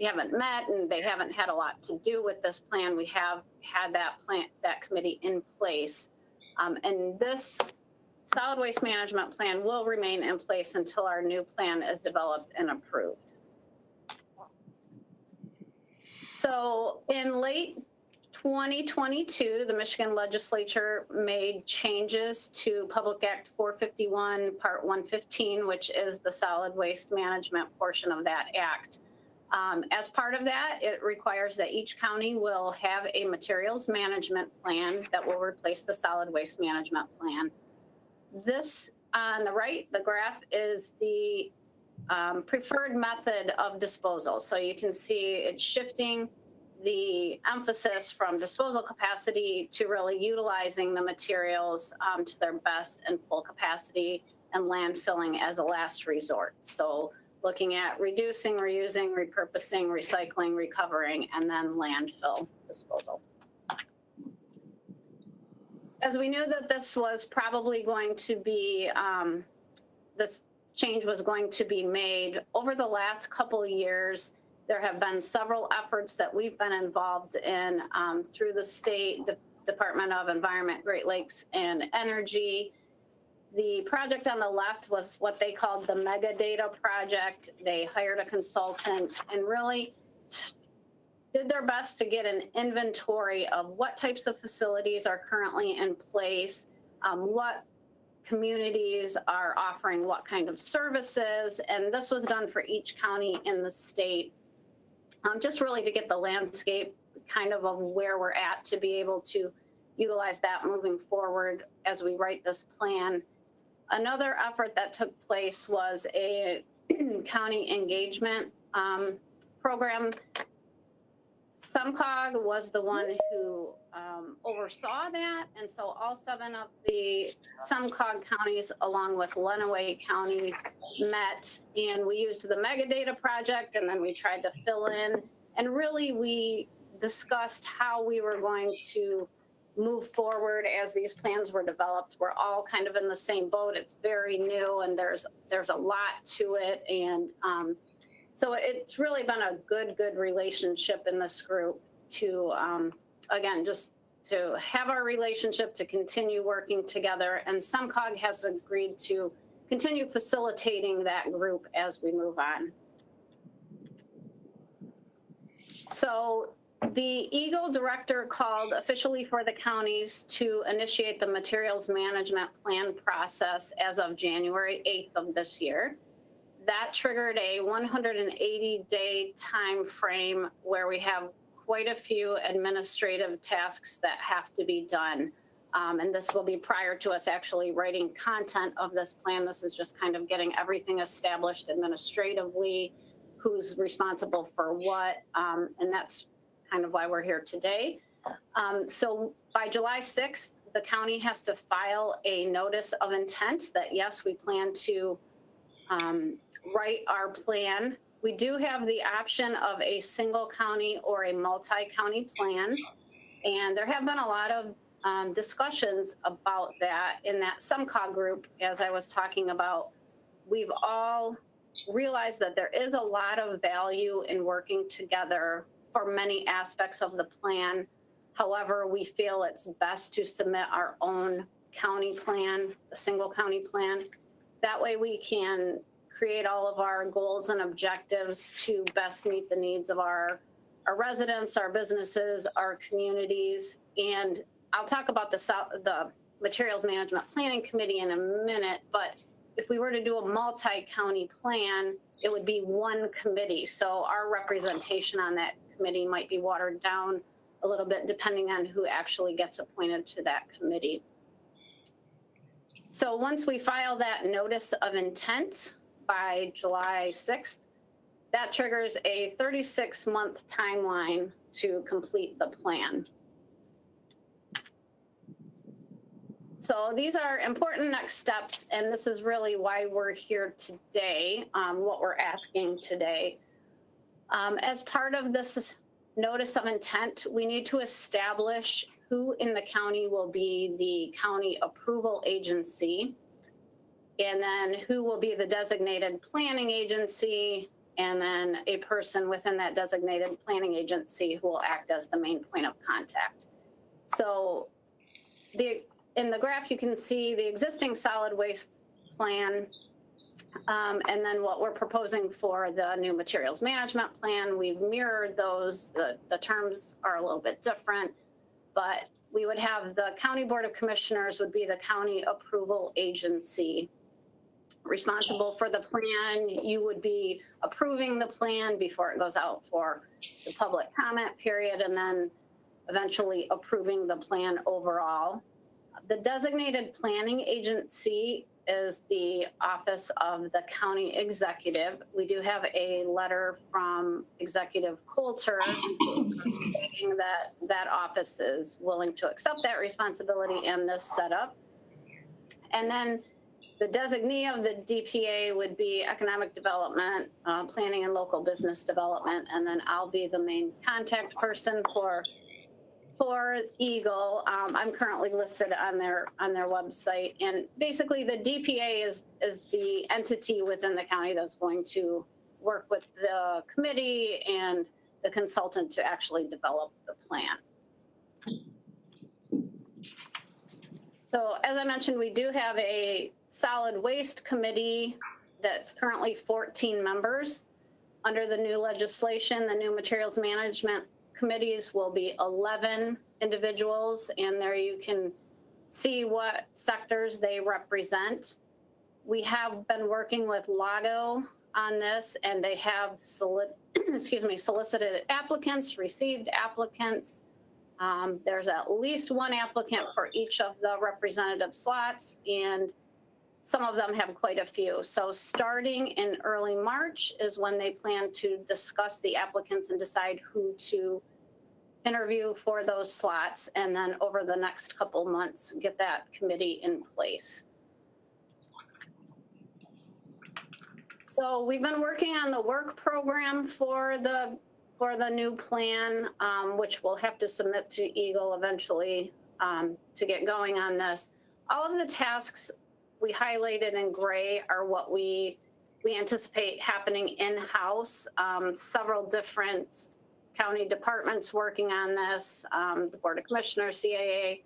we haven't met and they haven't had a lot to do with this plan. We have had that committee in place. And this solid waste management plan will remain in place until our new plan is developed and approved. So in late 2022, the Michigan legislature made changes to Public Act 451, Part 115, which is the solid waste management portion of that act. As part of that, it requires that each county will have a materials management plan that will replace the solid waste management plan. This on the right, the graph, is the preferred method of disposal. So you can see it's shifting the emphasis from disposal capacity to really utilizing the materials to their best and full capacity. and landfilling as a last resort. So looking at reducing, reusing, repurposing, recycling, recovering, and then landfill disposal. As we knew that this was probably going to be, this change was going to be made, over the last couple of years, there have been several efforts that we've been involved in through the state Department of Environment, Great Lakes, and Energy. The project on the left was what they called the Mega Data Project. They hired a consultant and really did their best to get an inventory of what types of facilities are currently in place, what communities are offering what kind of services, and this was done for each county in the state, just really to get the landscape kind of where we're at to be able to utilize that moving forward as we write this plan. Another effort that took place was a county engagement program. SEMCOG was the one who oversaw that, and so all 7 of the SEMCOG counties, along with Lenawee County, met, and we used the Mega Data Project, and then we tried to fill in, and really we discussed how we were going to move forward as these plans were developed. We're all kind of in the same boat. It's very new, and there's a lot to it, and so it's really been a good relationship in this group to, again, just to have our relationship, to continue working together. And SEMCOG has agreed to continue facilitating that group as we move on. So the Eagle director called officially for the counties to initiate the materials management plan process as of January 8th of this year. That triggered a 180-day time frame where we have quite a few administrative tasks that have to be done. And this will be prior to us actually writing content of this plan. This is just kind of getting everything established administratively, who's responsible for what, and that's kind of why we're here today. So by July 6th, the county has to file a notice of intent that, yes, we plan to write our plan. We do have the option of a single county or a multi-county plan. And there have been a lot of discussions about that in that SEMCOG group, as I was talking about. We've all realized that there is a lot of value in working together for many aspects of the plan. However, we feel it's best to submit our own county plan, a single county plan. That way we can create all of our goals and objectives to best meet the needs of our residents, our businesses, our communities. And I'll talk about the Materials Management Planning Committee in a minute, but if we were to do a multi-county plan, it would be one committee. So our representation on that committee might be watered down a little bit depending on who actually gets appointed to that committee. So once we file that notice of intent by July 6th, that triggers a 36-month timeline to complete the plan. So these are important next steps, and this is really why we're here today, what we're asking today. As part of this notice of intent, we need to establish who in the county will be the county approval agency, and then who will be the designated planning agency, and then a person within that designated planning agency who will act as the main point of contact. So in the graph, you can see the existing solid waste plan, and then what we're proposing for the new materials management plan. We've mirrored those. The terms are a little bit different, but we would have the County Board of Commissioners would be the county approval agency responsible for the plan. You would be approving the plan before it goes out for the public comment period, and then eventually approving the plan overall. The designated planning agency is the office of the county executive. We do have a letter from Executive Coulter stating that that office is willing to accept that responsibility and this setup. And then The designee of the DPA would be Economic Development, Planning and Local Business Development, and then I'll be the main contact person for Eagle. I'm currently listed on their website, and basically the DPA is the entity within the county that's going to work with the committee and the consultant to actually develop the plan. So as I mentioned, we do have a solid waste committee that's currently 14 members. Under the new legislation, the new materials management committees will be 11 individuals, and there you can see what sectors they represent. We have been working with Lago on this, and they have solicited applicants, received applicants. There's at least one applicant for each of the representative slots, and some of them have quite a few. So starting in early March is when they plan to discuss the applicants and decide who to interview for those slots, and then over the next couple months, get that committee in place. So we've been working on the work program for the new plan, which we'll have to submit to Eagle eventually to get going on this. All of the tasks we highlighted in gray are what we anticipate happening in-house. Several different county departments working on this, the Board of Commissioners, CAA,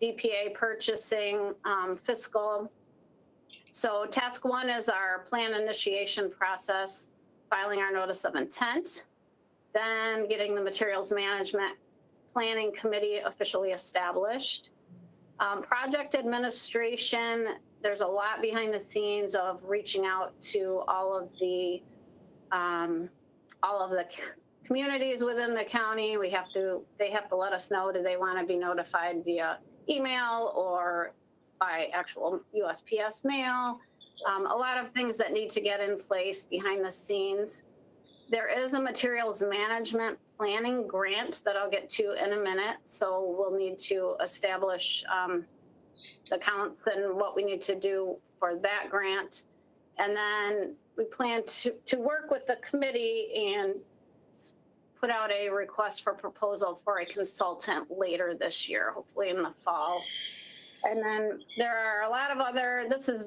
DPA, purchasing, fiscal. So task one is our plan initiation process, filing our notice of intent, then getting the materials management planning committee officially established. Project administration, there's a lot behind the scenes of reaching out to all of the communities within the county. They have to let us know, do they want to be notified via email or by actual USPS mail. A lot of things that need to get in place behind the scenes. There is a materials management planning grant that I'll get to in a minute. So we'll need to establish the counts and what we need to do for that grant. And then we plan to work with the committee and put out a request for proposal for a consultant later this year, hopefully in the fall. And then there are a lot of this is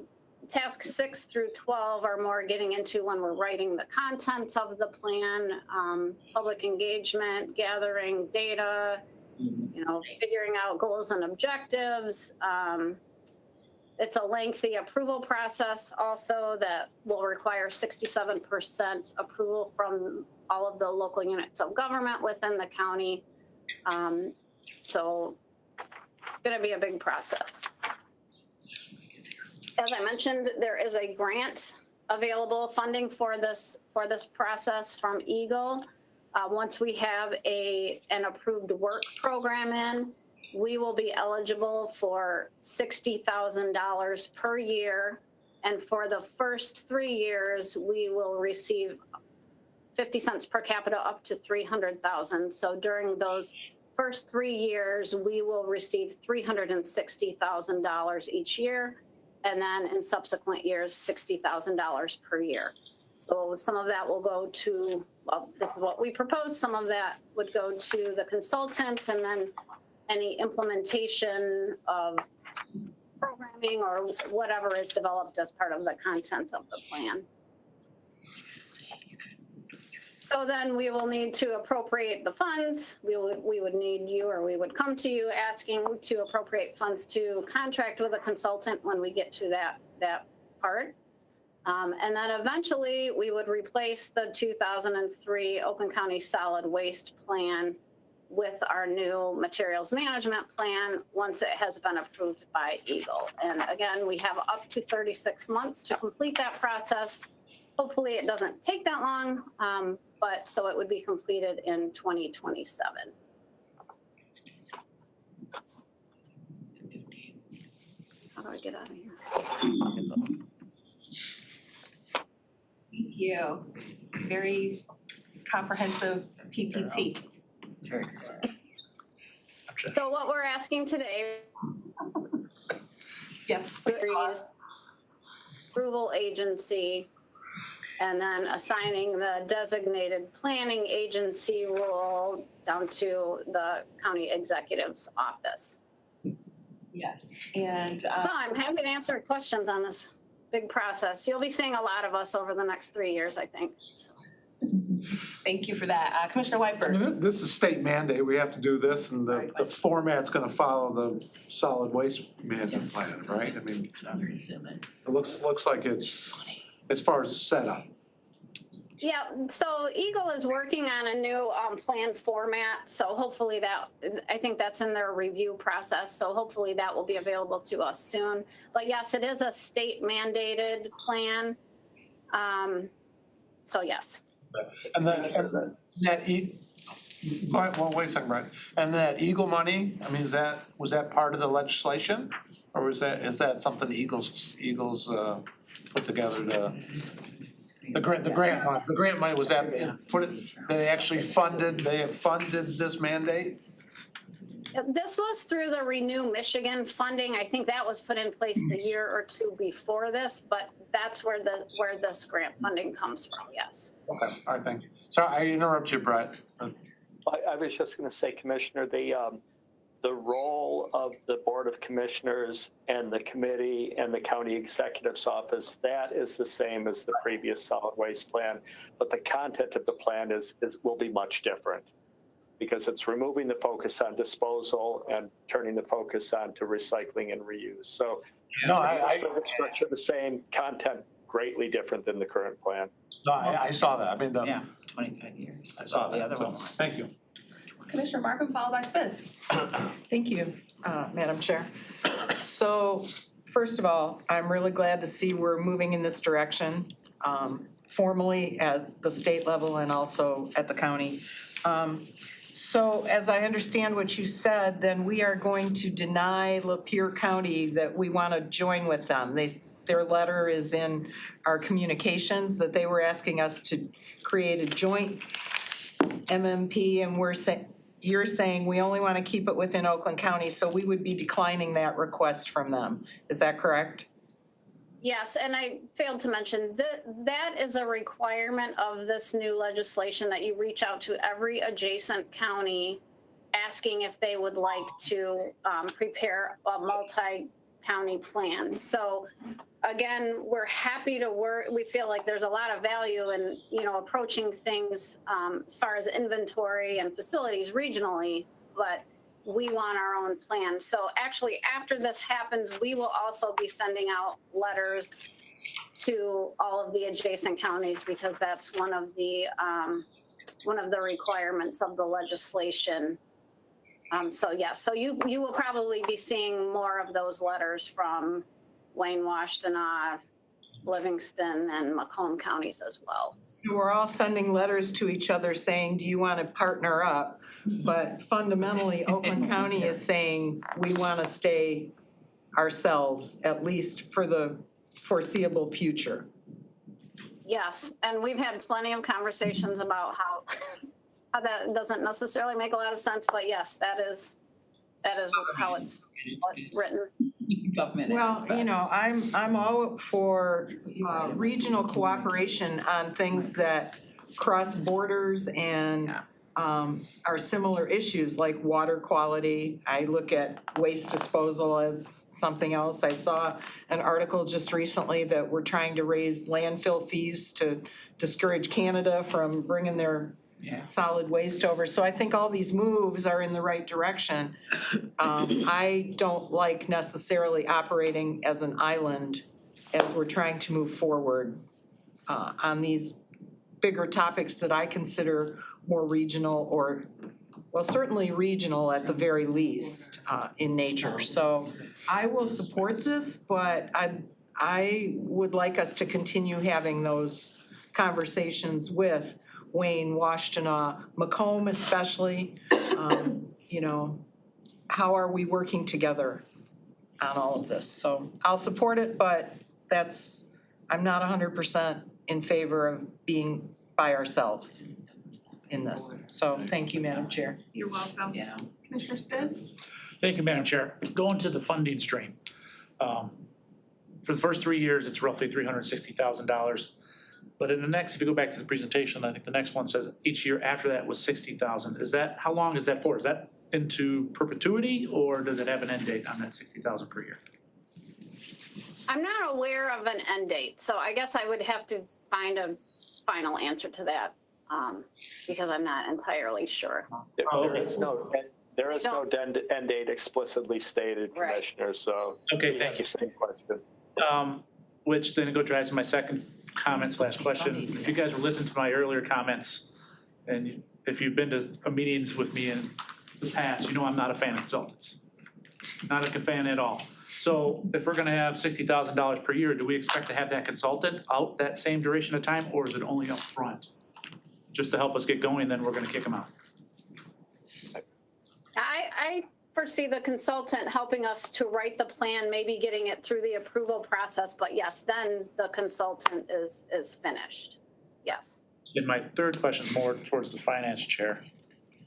task 6 through 12 are more getting into when we're writing the content of the plan, public engagement, gathering data, figuring out goals and objectives. It's a lengthy approval process also that will require 67% approval from all of the local units of government within the county. So it's going to be a big process. As I mentioned, there is a grant available funding for this process from Eagle. Once we have an approved work program in, we will be eligible for $60,000 per year. And for the first 3 years, we will receive 50 cents per capita up to $300,000. So during those first 3 years, we will receive $360,000 each year. And then in subsequent years, $60,000 per year. So some of that will go to, well, this is what we propose. Some of that would go to the consultant, and then any implementation of programming or whatever is developed as part of the content of the plan. So then we will need to appropriate the funds. We would need you, or we would come to you asking to appropriate funds to contract with a consultant when we get to that part. And then eventually we would replace the 2003 Oakland County Solid Waste Plan with our new materials management plan once it has been approved by Eagle. And again, we have up to 36 months to complete that process. Hopefully it doesn't take that long, but so it would be completed in 2027. How do I get out of here? Thank you. Very comprehensive PPT. So what we're asking today. Yes. approval agency, and then assigning the designated planning agency role down to the county executive's office. Yes, and So I'm happy to answer questions on this big process. You'll be seeing a lot of us over the next 3 years, I think. thank you for that. Commissioner I Whiteford. mean, this is state mandate, we have to do this, and Sorry, the format's gonna follow the solid waste management plan, right? I mean, it looks like it's, as far as setup. Yeah, so Eagle is working on a new plan format, so hopefully that, I think that's in their review process, so hopefully that will be available to us soon. But yes, it is a state mandated plan. So yes. And well, wait a second, Brian. And that Eagle money, I mean, was that part of the legislation? Or is that something Eagles put together to? The grant money, was that, they actually have funded this mandate? This was through the Renew Michigan funding. I think that was put in place the year or two before this, but that's where this grant funding comes from, yes. Okay, all right, thank you. Sorry, I interrupted you, Brett. I was just going to say, Commissioner, the role of the Board of Commissioners and the committee and the county executive's office, that is the same as the previous solid waste plan, but the content of the plan will be much different because it's removing the focus on disposal and turning the focus on to recycling and reuse. So No, structure the same, content greatly different than the current plan. No, I saw that. I mean, 25 years. I saw that, so, thank you. Commissioner Markham, followed by Spiz. Thank you, Madam Chair. So, first of all, I'm really glad to see we're moving in this direction, formally at the state level and also at the county. So, as I understand what you said, then we are going to deny Lapeer County that we want to join with them. Their letter is in our communications that they were asking us to create a joint MMP, and you're saying we only want to keep it within Oakland County, so we would be declining that request from them. Is that correct? Yes, and I failed to mention that is a requirement of this new legislation that you reach out to every adjacent county asking if they would like to prepare a multi-county plan. So again, we're happy to work. We feel like there's a lot of value in, approaching things as far as inventory and facilities regionally, but we want our own plan. So actually, after this happens, we will also be sending out letters to all of the adjacent counties because that's one of the requirements of the legislation. So yes, so you will probably be seeing more of those letters from Wayne, Washtenaw, Livingston, and Macomb counties as well. So we're all sending letters to each other saying, do you want to partner up? But fundamentally, Oakland County is saying we want to stay ourselves, at least for the foreseeable future. Yes, and we've had plenty of conversations about how that doesn't necessarily make a lot of sense, but yes, that is how it's written. Well, I'm all for regional cooperation on things that cross borders and are similar issues like water quality. I look at waste disposal as something else. I saw an article just recently that we're trying to raise landfill fees to discourage Canada from bringing their solid waste over. So I think all these moves are in the right direction. I don't like necessarily operating as an island as we're trying to move forward on these bigger topics that I consider more regional or, well, certainly regional at the very least in nature. So I will support this, but I would like us to continue having those conversations with Wayne, Washtenaw, Macomb especially. How are we working together on all of this? So I'll support it, but I'm not 100% in favor of being by ourselves in this. So thank you, Madam Chair. You're welcome. Yeah. Commissioner Spitz? Thank you, Madam Chair. Going to the funding stream. for the first 3 years, it's roughly $360,000. But in the next, if you go back to the presentation, I think the next one says each year after that was 60,000. Is that, how long is that for? Is that into perpetuity or does it have an end date on that 60,000 per year? I'm not aware of an end date, so I guess I would have to find a final answer to that, because I'm not entirely sure. There is no end date explicitly stated, Right. Commissioner, so. Okay, we thank have you. the same question. Which then drives to my second comment slash question. If you guys were listening to my earlier comments, and if you've been to meetings with me in the past, you know I'm not a fan of consultants. Not a fan at all. So if we're gonna have $60,000 per year, do we expect to have that consultant out that same duration of time, or is it only up front? Just to help us get going, then we're gonna kick them out. I foresee the consultant helping us to write the plan, maybe getting it through the approval process, but yes, then the consultant is finished. Yes. And my third question is more towards the finance chair.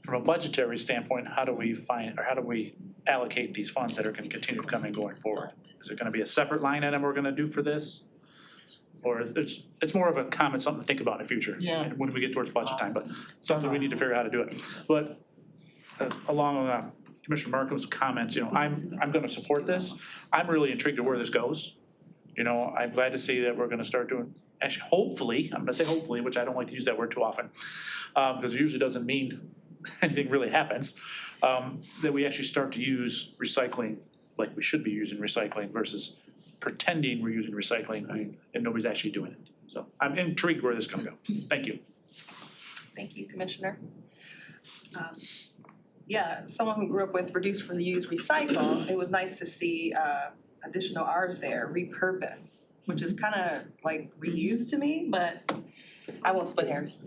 From a budgetary standpoint, how do we allocate these funds that are gonna continue coming going forward? Is it gonna be a separate line item we're gonna do for this? Or it's more of a comment, something to think about in the future. Yeah. When we get towards budget time, but something we need to figure out how to do it. But along with Commissioner Markham's comments, you know, I'm gonna support this. I'm really intrigued to where this goes. You know, I'm glad to see that we're gonna start doing, actually, hopefully, I'm gonna say hopefully, which I don't like to use that word too often, because it usually doesn't mean anything really happens, that we actually start to use recycling like we should be using recycling versus pretending we're using recycling and nobody's actually doing it. So I'm intrigued where this is gonna go. Thank you. Thank you, Commissioner. Yeah, someone who grew up with reduce, reuse, recycle, it was nice to see additional Rs there, repurpose, which is kind of like reuse to me, but I won't split hairs.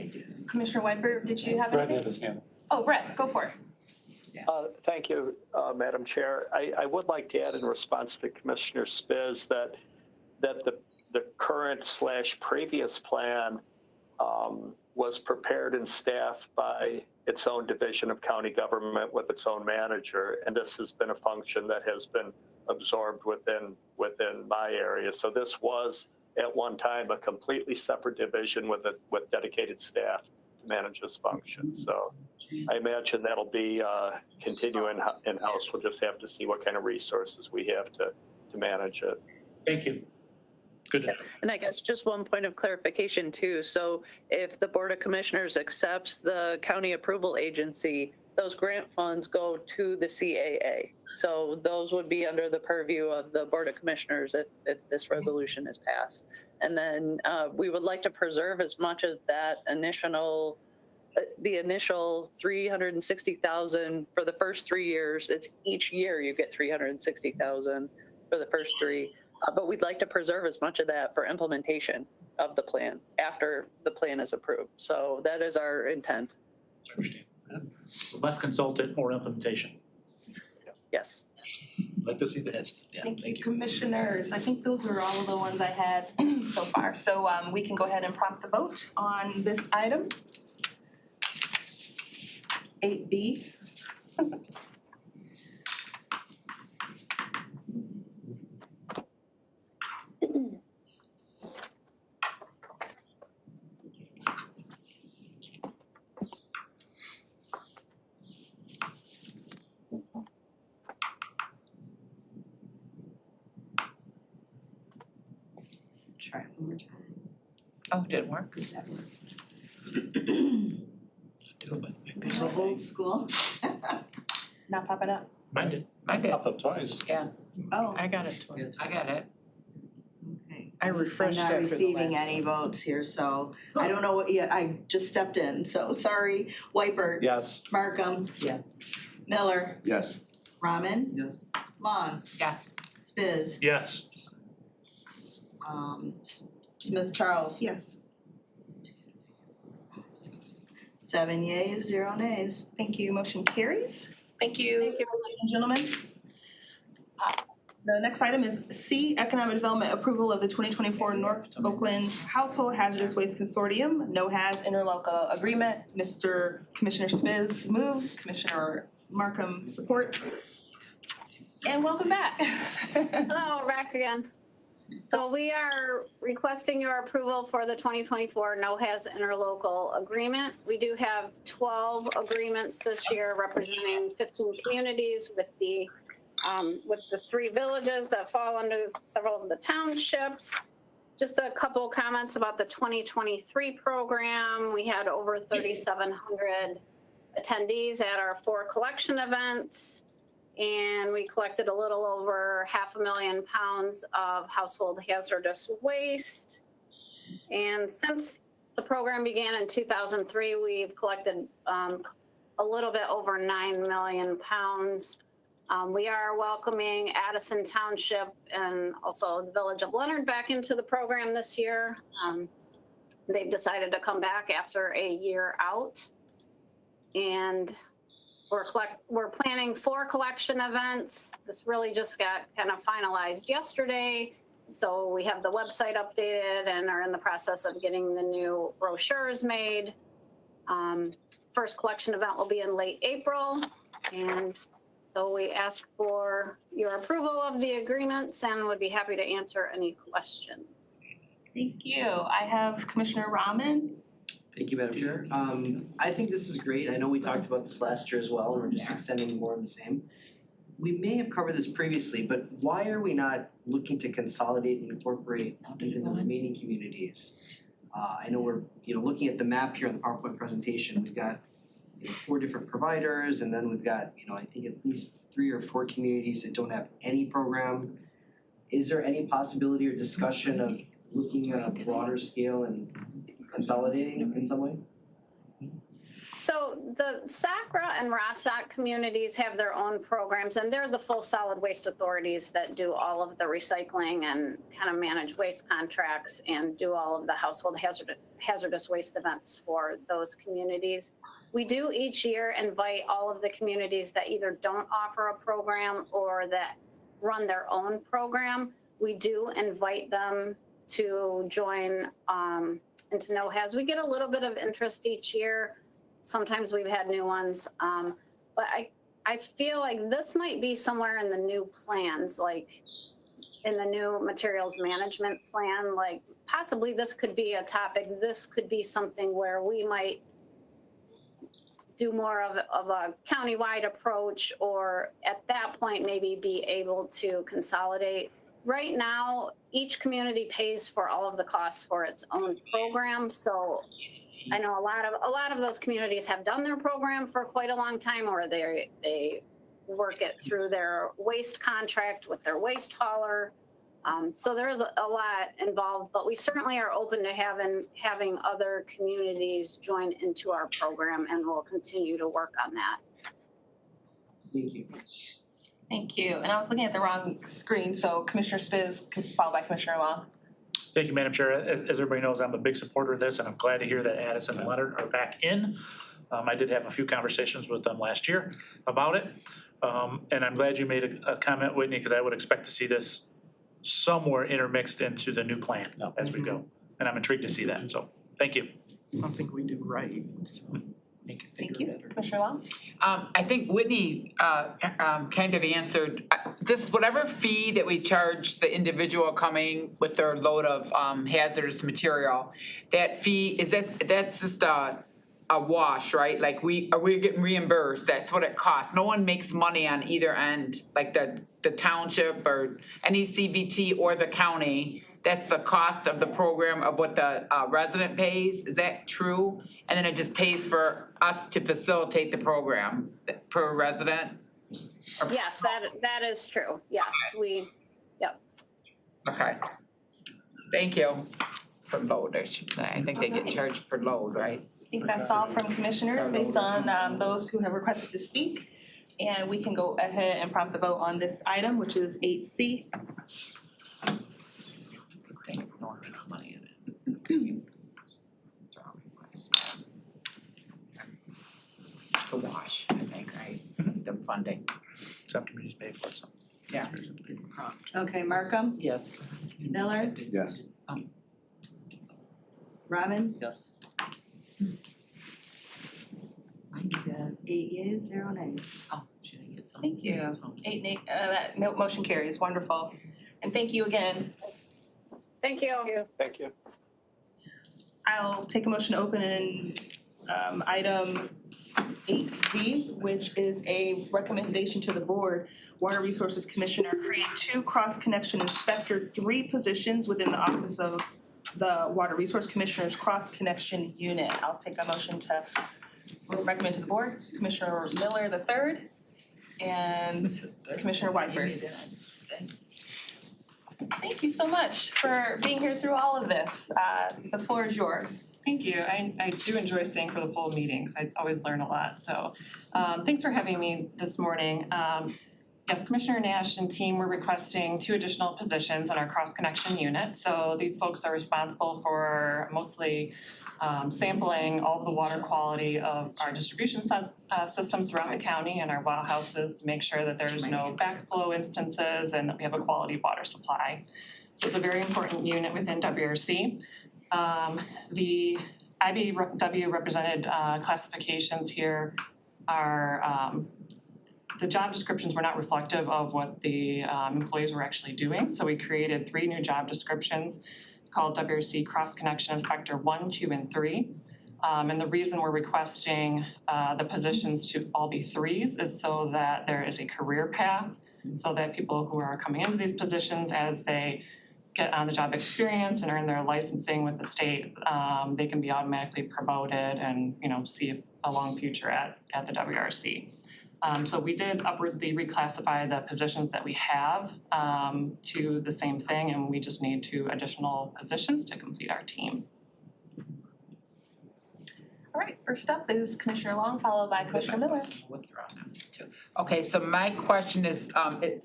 Commissioner Whiteford, did you have Brad anything? had his hand. Oh, Brett, go for it. Thank you, Madam Chair. I would like to add in response to Commissioner Spiz that the current / previous plan was prepared and staffed by its own division of county government with its own manager, and this has been a function that has been absorbed within my area. So this was at one time a completely separate division with dedicated staff to manage this function. So I imagine that'll be continuing in-house. We'll just have to see what kind of resources we have to manage it. Thank you. Good to know. And I guess just one point of clarification too. So if the Board of Commissioners accepts the county approval agency, those grant funds go to the CAA. So those would be under the purview of the Board of Commissioners if this resolution is passed. And then we would like to preserve as much of that the initial $360,000 for the first 3 years. It's each year you get $360,000 for the first 3. But we'd like to preserve as much of that for implementation of the plan after the plan is approved. So that is our intent. Understand. Less consultant, more implementation. Yes. Like to see the heads. Yeah, Thank you, Commissioners. I think those are all of the ones I had so far. So we can go ahead and prompt the vote on this item. 8B. Try it one more time. Oh, didn't work? Old school. Not popping up. Mine did. I did. Popped up twice. Yeah, Oh, I got it. I got it. Okay. I refreshed I'm not after the receiving last any votes here, so I don't know what yet. I just stepped in, so sorry. Whitebird. Yes. Markham. Yes. Miller. Yes. Rahman. Yes. Long. Yes. Spiz. Yes. Smith Charles. Yes. 7 yeas, 0 nays. Thank you. Motion carries. Thank you, ladies and gentlemen. The next item is C, Economic Development Approval of the 2024 North Oakland Household Hazardous Waste Consortium, NOHAZ Interlocal Agreement. Commissioner Spiz moves, Commissioner Markham supports. And welcome back. Hello, back again. So we are requesting your approval for the 2024 NOHAS interlocal agreement. We do have 12 agreements this year representing 15 communities with the 3 villages that fall under several of the townships. Just a couple comments about the 2023 program. We had over 3,700 attendees at our 4 collection events. And we collected a little over 500,000 pounds of household hazardous waste. And since the program began in 2003, we've collected a little bit over 9 million pounds. We are welcoming Addison Township and also the Village of Leonard back into the program this year. They've decided to come back after a year out. And we're planning 4 collection events. This really just got kind of finalized yesterday. So we have the website updated and are in the process of getting the new brochures made. First collection event will be in late April. And so we ask for your approval of the agreements and would be happy to answer any questions. Thank you. I have Commissioner Rahman. Thank you, Madam Chair. I think this is great. I know we talked about this last year as well, and we're just extending more of the same. We may have covered this previously, but why are we not looking to consolidate and incorporate into the remaining communities? I know we're looking at the map here on the PowerPoint presentation. We've got 4 different providers, and then we've got I think at least 3 or 4 communities that don't have any program. Is there any possibility or discussion of looking at a broader scale and consolidating in some way? So the Sacra and Rossack communities have their own programs, and they're the full solid waste authorities that do all of the recycling and kind of manage waste contracts and do all of the household hazardous waste events for those communities. We do each year invite all of the communities that either don't offer a program or that run their own program. We do invite them to join into NOHAS. We get a little bit of interest each year. Sometimes we've had new ones. But I feel like this might be somewhere in the new plans, like in the new materials management plan, like possibly this could be a topic. This could be something where we might do more of a countywide approach, or at that point maybe be able to consolidate. Right now, each community pays for all of the costs for its own program. So I know a lot of those communities have done their program for quite a long time, or they work it through their waste contract with their waste hauler. So there is a lot involved, but we certainly are open to having other communities join into our program, and we'll continue to work on that. Thank you. Thank you. And I was looking at the wrong screen, so Commissioner Spiz, followed by Commissioner Long. Thank you, Madam Chair. As everybody knows, I'm a big supporter of this, and I'm glad to hear that Addison and Leonard are back in. I did have a few conversations with them last year about it. And I'm glad you made a comment, Whitney, because I would expect to see this somewhere intermixed into the new plan as we go. And I'm intrigued to see that, so thank you. Something we do right, so. Thank you. Commissioner Long? I think Whitney kind of answered, this whatever fee that we charge the individual coming with their load of hazardous material, that fee, that's just a wash, right? Like we're getting reimbursed, that's what it costs. No one makes money on either end, like the township or any CVT or the county. That's the cost of the program of what the resident pays, is that true? And then it just pays for us to facilitate the program per resident? Yes, that is true. Yes, yep. Okay. Thank you. Per load, I should say. I think they get charged per load, right? I think that's all from commissioners based on those who have requested to speak. And we can go ahead and prompt the vote on this item, which is 8C. It's no one makes money in it. It's a wash, I think, right? The funding. Some communities pay for it, some. Yeah. Okay, Markham, Yes. Miller, Yes. Rahman, Yes. 8 yeas, 0 nays. Oh, she didn't get some. Thank you. That motion carries. Wonderful. And thank you again. Thank you. Thank you. I'll take a motion to open in item 8D, which is a recommendation to the board. Water Resources Commissioner create 2 cross-connection inspector 3 positions within the office of the Water Resource Commissioner's cross-connection unit. I'll take a motion to recommend to the board. Commissioner Miller the third and Commissioner Whitebird. Thank you so much for being here through all of this. The floor is yours. Thank you. I do enjoy staying for the full meetings. I always learn a lot. So thanks for having me this morning. Yes, Commissioner Nash and team were requesting 2 additional positions on our cross-connection unit. So these folks are responsible for mostly sampling all of the water quality of our distribution systems throughout the county and our well houses to make sure that there's no backflow instances and that we have a quality water supply. So it's a very important unit within WRC. The IBW represented classifications here are the job descriptions were not reflective of what the employees were actually doing. So we created 3 new job descriptions called WRC Cross Connection Inspector 1, 2, and 3. And the reason we're requesting the positions to all be 3s is so that there is a career path, so that people who are coming into these positions as they get on the job experience and earn their licensing with the state, they can be automatically promoted and, see a long future at the WRC. So we did upwardly reclassify the positions that we have to the same thing, and we just need 2 additional positions to complete our team. All right, first up is Commissioner Long, followed by Commissioner Miller. Okay, so my question is,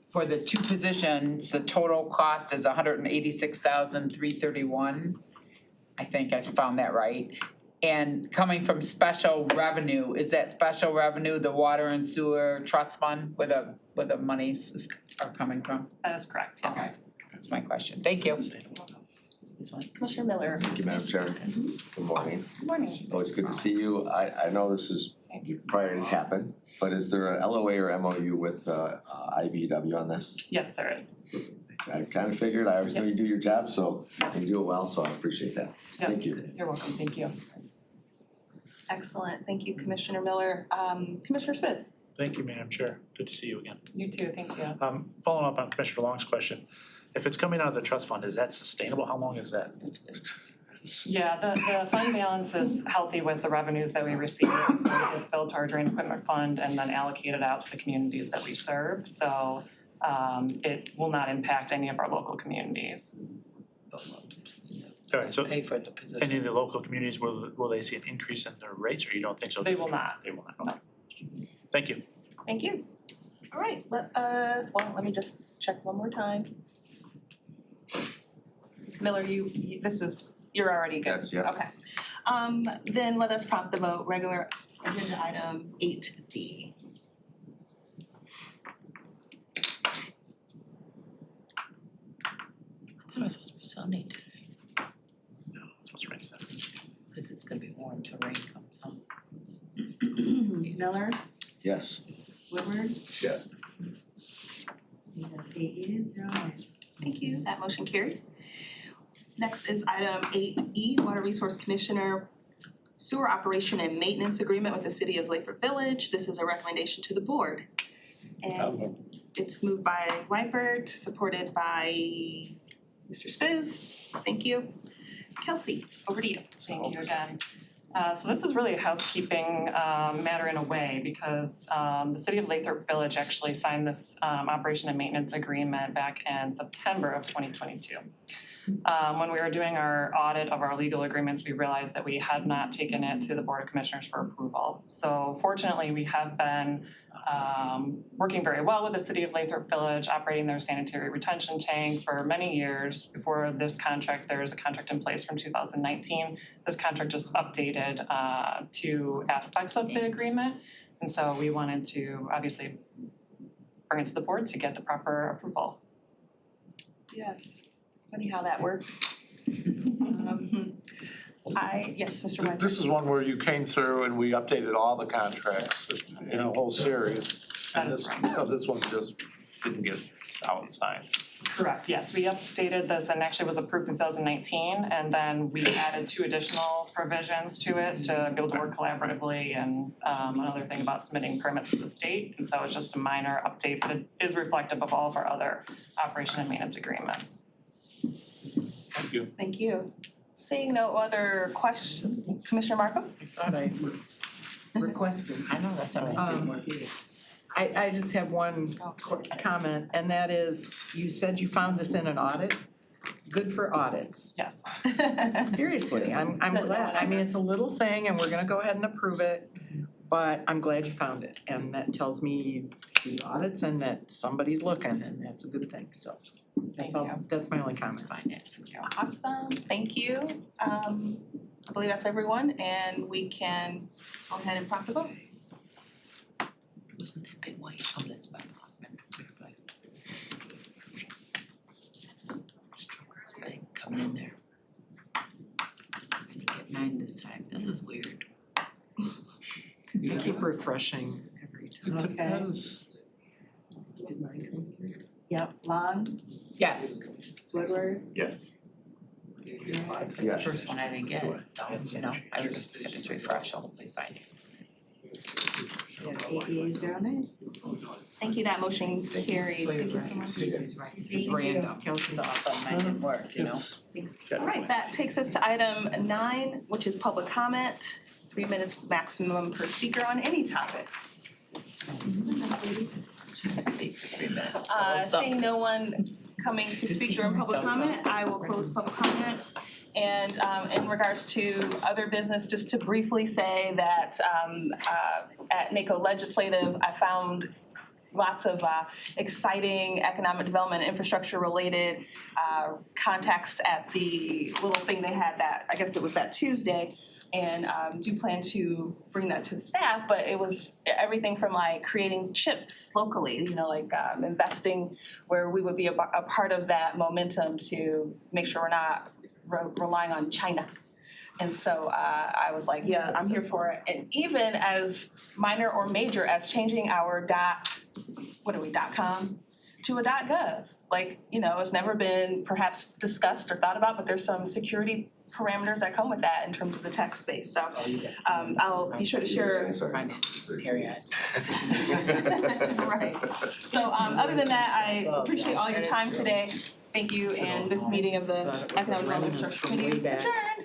for the 2 positions, the total cost is $186,331. I think I found that right. And coming from special revenue, is that special revenue the water and sewer trust fund where the monies are coming from? That is correct, yes. Okay, that's my question. Thank you. Commissioner Miller. Thank you, Madam Chair. Good morning. Good morning. Always good to see you. I know this is probably didn't happen, but is there a LOA or MOU with IBW on this? Yes, there is. I kind of figured. I always know you do your job, so you do it well, so I appreciate that. Yep. Thank you. You're welcome. Thank you. Excellent. Thank you, Commissioner Miller. Commissioner Spitz. Thank you, Madam Chair. Good to see you again. You too. Thank you. Following up on Commissioner Long's question, if it's coming out of the trust fund, is that sustainable? How long is that? Yeah, the fund balance is healthy with the revenues that we receive. So it's billed to our drain equipment fund and then allocated out to the communities that we serve. So it will not impact any of our local communities. All right, so Pay for the position. any of the local communities, will they see an increase in their rates, or you don't think so? They will not. They will not, okay. Thank you. Thank you. All right, let me just check one more time. Miller, you're already good. That's, yeah. Okay. Then let us prompt the vote, regular agenda item 8D. It was supposed to be sunny today, No, it's supposed to rain 7. because it's gonna be warm till rain comes home. Miller, Yes. Woodward, Yes. we have 8 yeas, 0 nays. Thank you, that motion carries. Next is item 8E, Water Resource Commissioner Sewer Operation and Maintenance Agreement with the City of Lathrop Village. This is a recommendation to the board. And it's moved by Whitebird, supported by Mr. Spiz. Thank you. Kelsey, over to you. Thank you again. So this is really a housekeeping matter in a way because the City of Lathrop Village actually signed this operation and maintenance agreement back in September of 2022. When we were doing our audit of our legal agreements, we realized that we had not taken it to the Board of Commissioners for approval. So fortunately, we have been working very well with the City of Lathrop Village, operating their sanitary retention tank for many years. Before this contract, there was a contract in place from 2019. This contract just updated 2 aspects of the agreement. And so we wanted to obviously bring it to the board to get the proper approval. Yes. Funny how that works. Yes, Mr. White. This is one where you came through and we updated all the contracts in a whole series. That is right. So this one's just didn't get out and signed. Correct, yes, we updated this and actually was approved in 2019, and then we added 2 additional provisions to it to be able to work collaboratively, and another thing about submitting permits to the state, and so it's just a minor update, but it is reflective of all of our other operation and maintenance agreements. Thank you. Thank you. Seeing no other questions, Commissioner Markham? I thought I requested. I know, that's all right. I just have one quick comment, and that is, you said you found this in an audit. Good for audits. Yes. Seriously, I'm glad. I mean, it's a little thing and we're gonna go ahead and approve it, but I'm glad you found it. And that tells me you do audits and that somebody's looking, and that's a good thing, so. That's all, that's my only comment. Finance. Awesome, thank you. I believe that's everyone, and we can go ahead and prompt the vote. Wasn't that big white? Oh, that's about Big coming in there. Get 9 this time. This is weird. I keep refreshing every time. It depends. Did mine come through? Yep, Long, Yes. Woodward, Yes. It's the first one I didn't get, you know, I just refresh, I'll hopefully find it. you have 8 yeas, 0 nays. Thank you, that motion carried. Thank you so much. This is Thank you. random. Kelsey's awesome, I didn't work, you know? All right, that takes us to item 9, which is public comment. 3 minutes maximum per speaker on any topic. Speak for 3 minutes. Seeing no one coming to speak during public comment, I will close public comment. And in regards to other business, just to briefly say that at NACO Legislative, I found lots of exciting economic development, infrastructure related contacts at the little thing they had that, I guess it was that Tuesday. And do plan to bring that to the staff, but it was everything from like creating chips locally, you know, like investing where we would be a part of that momentum to make sure we're not relying on China. And so I was like, yeah, I'm here for it. And even as minor or major as changing our .com to a .gov. Like, you know, it's never been perhaps discussed or thought about, but there's some security parameters that come with that in terms of the tech space. So I'll be sure to share. Finances, period. Right. So other than that, I appreciate all your time today. Thank you, and this meeting of the Economic Development Infrastructure Committee is adjourned.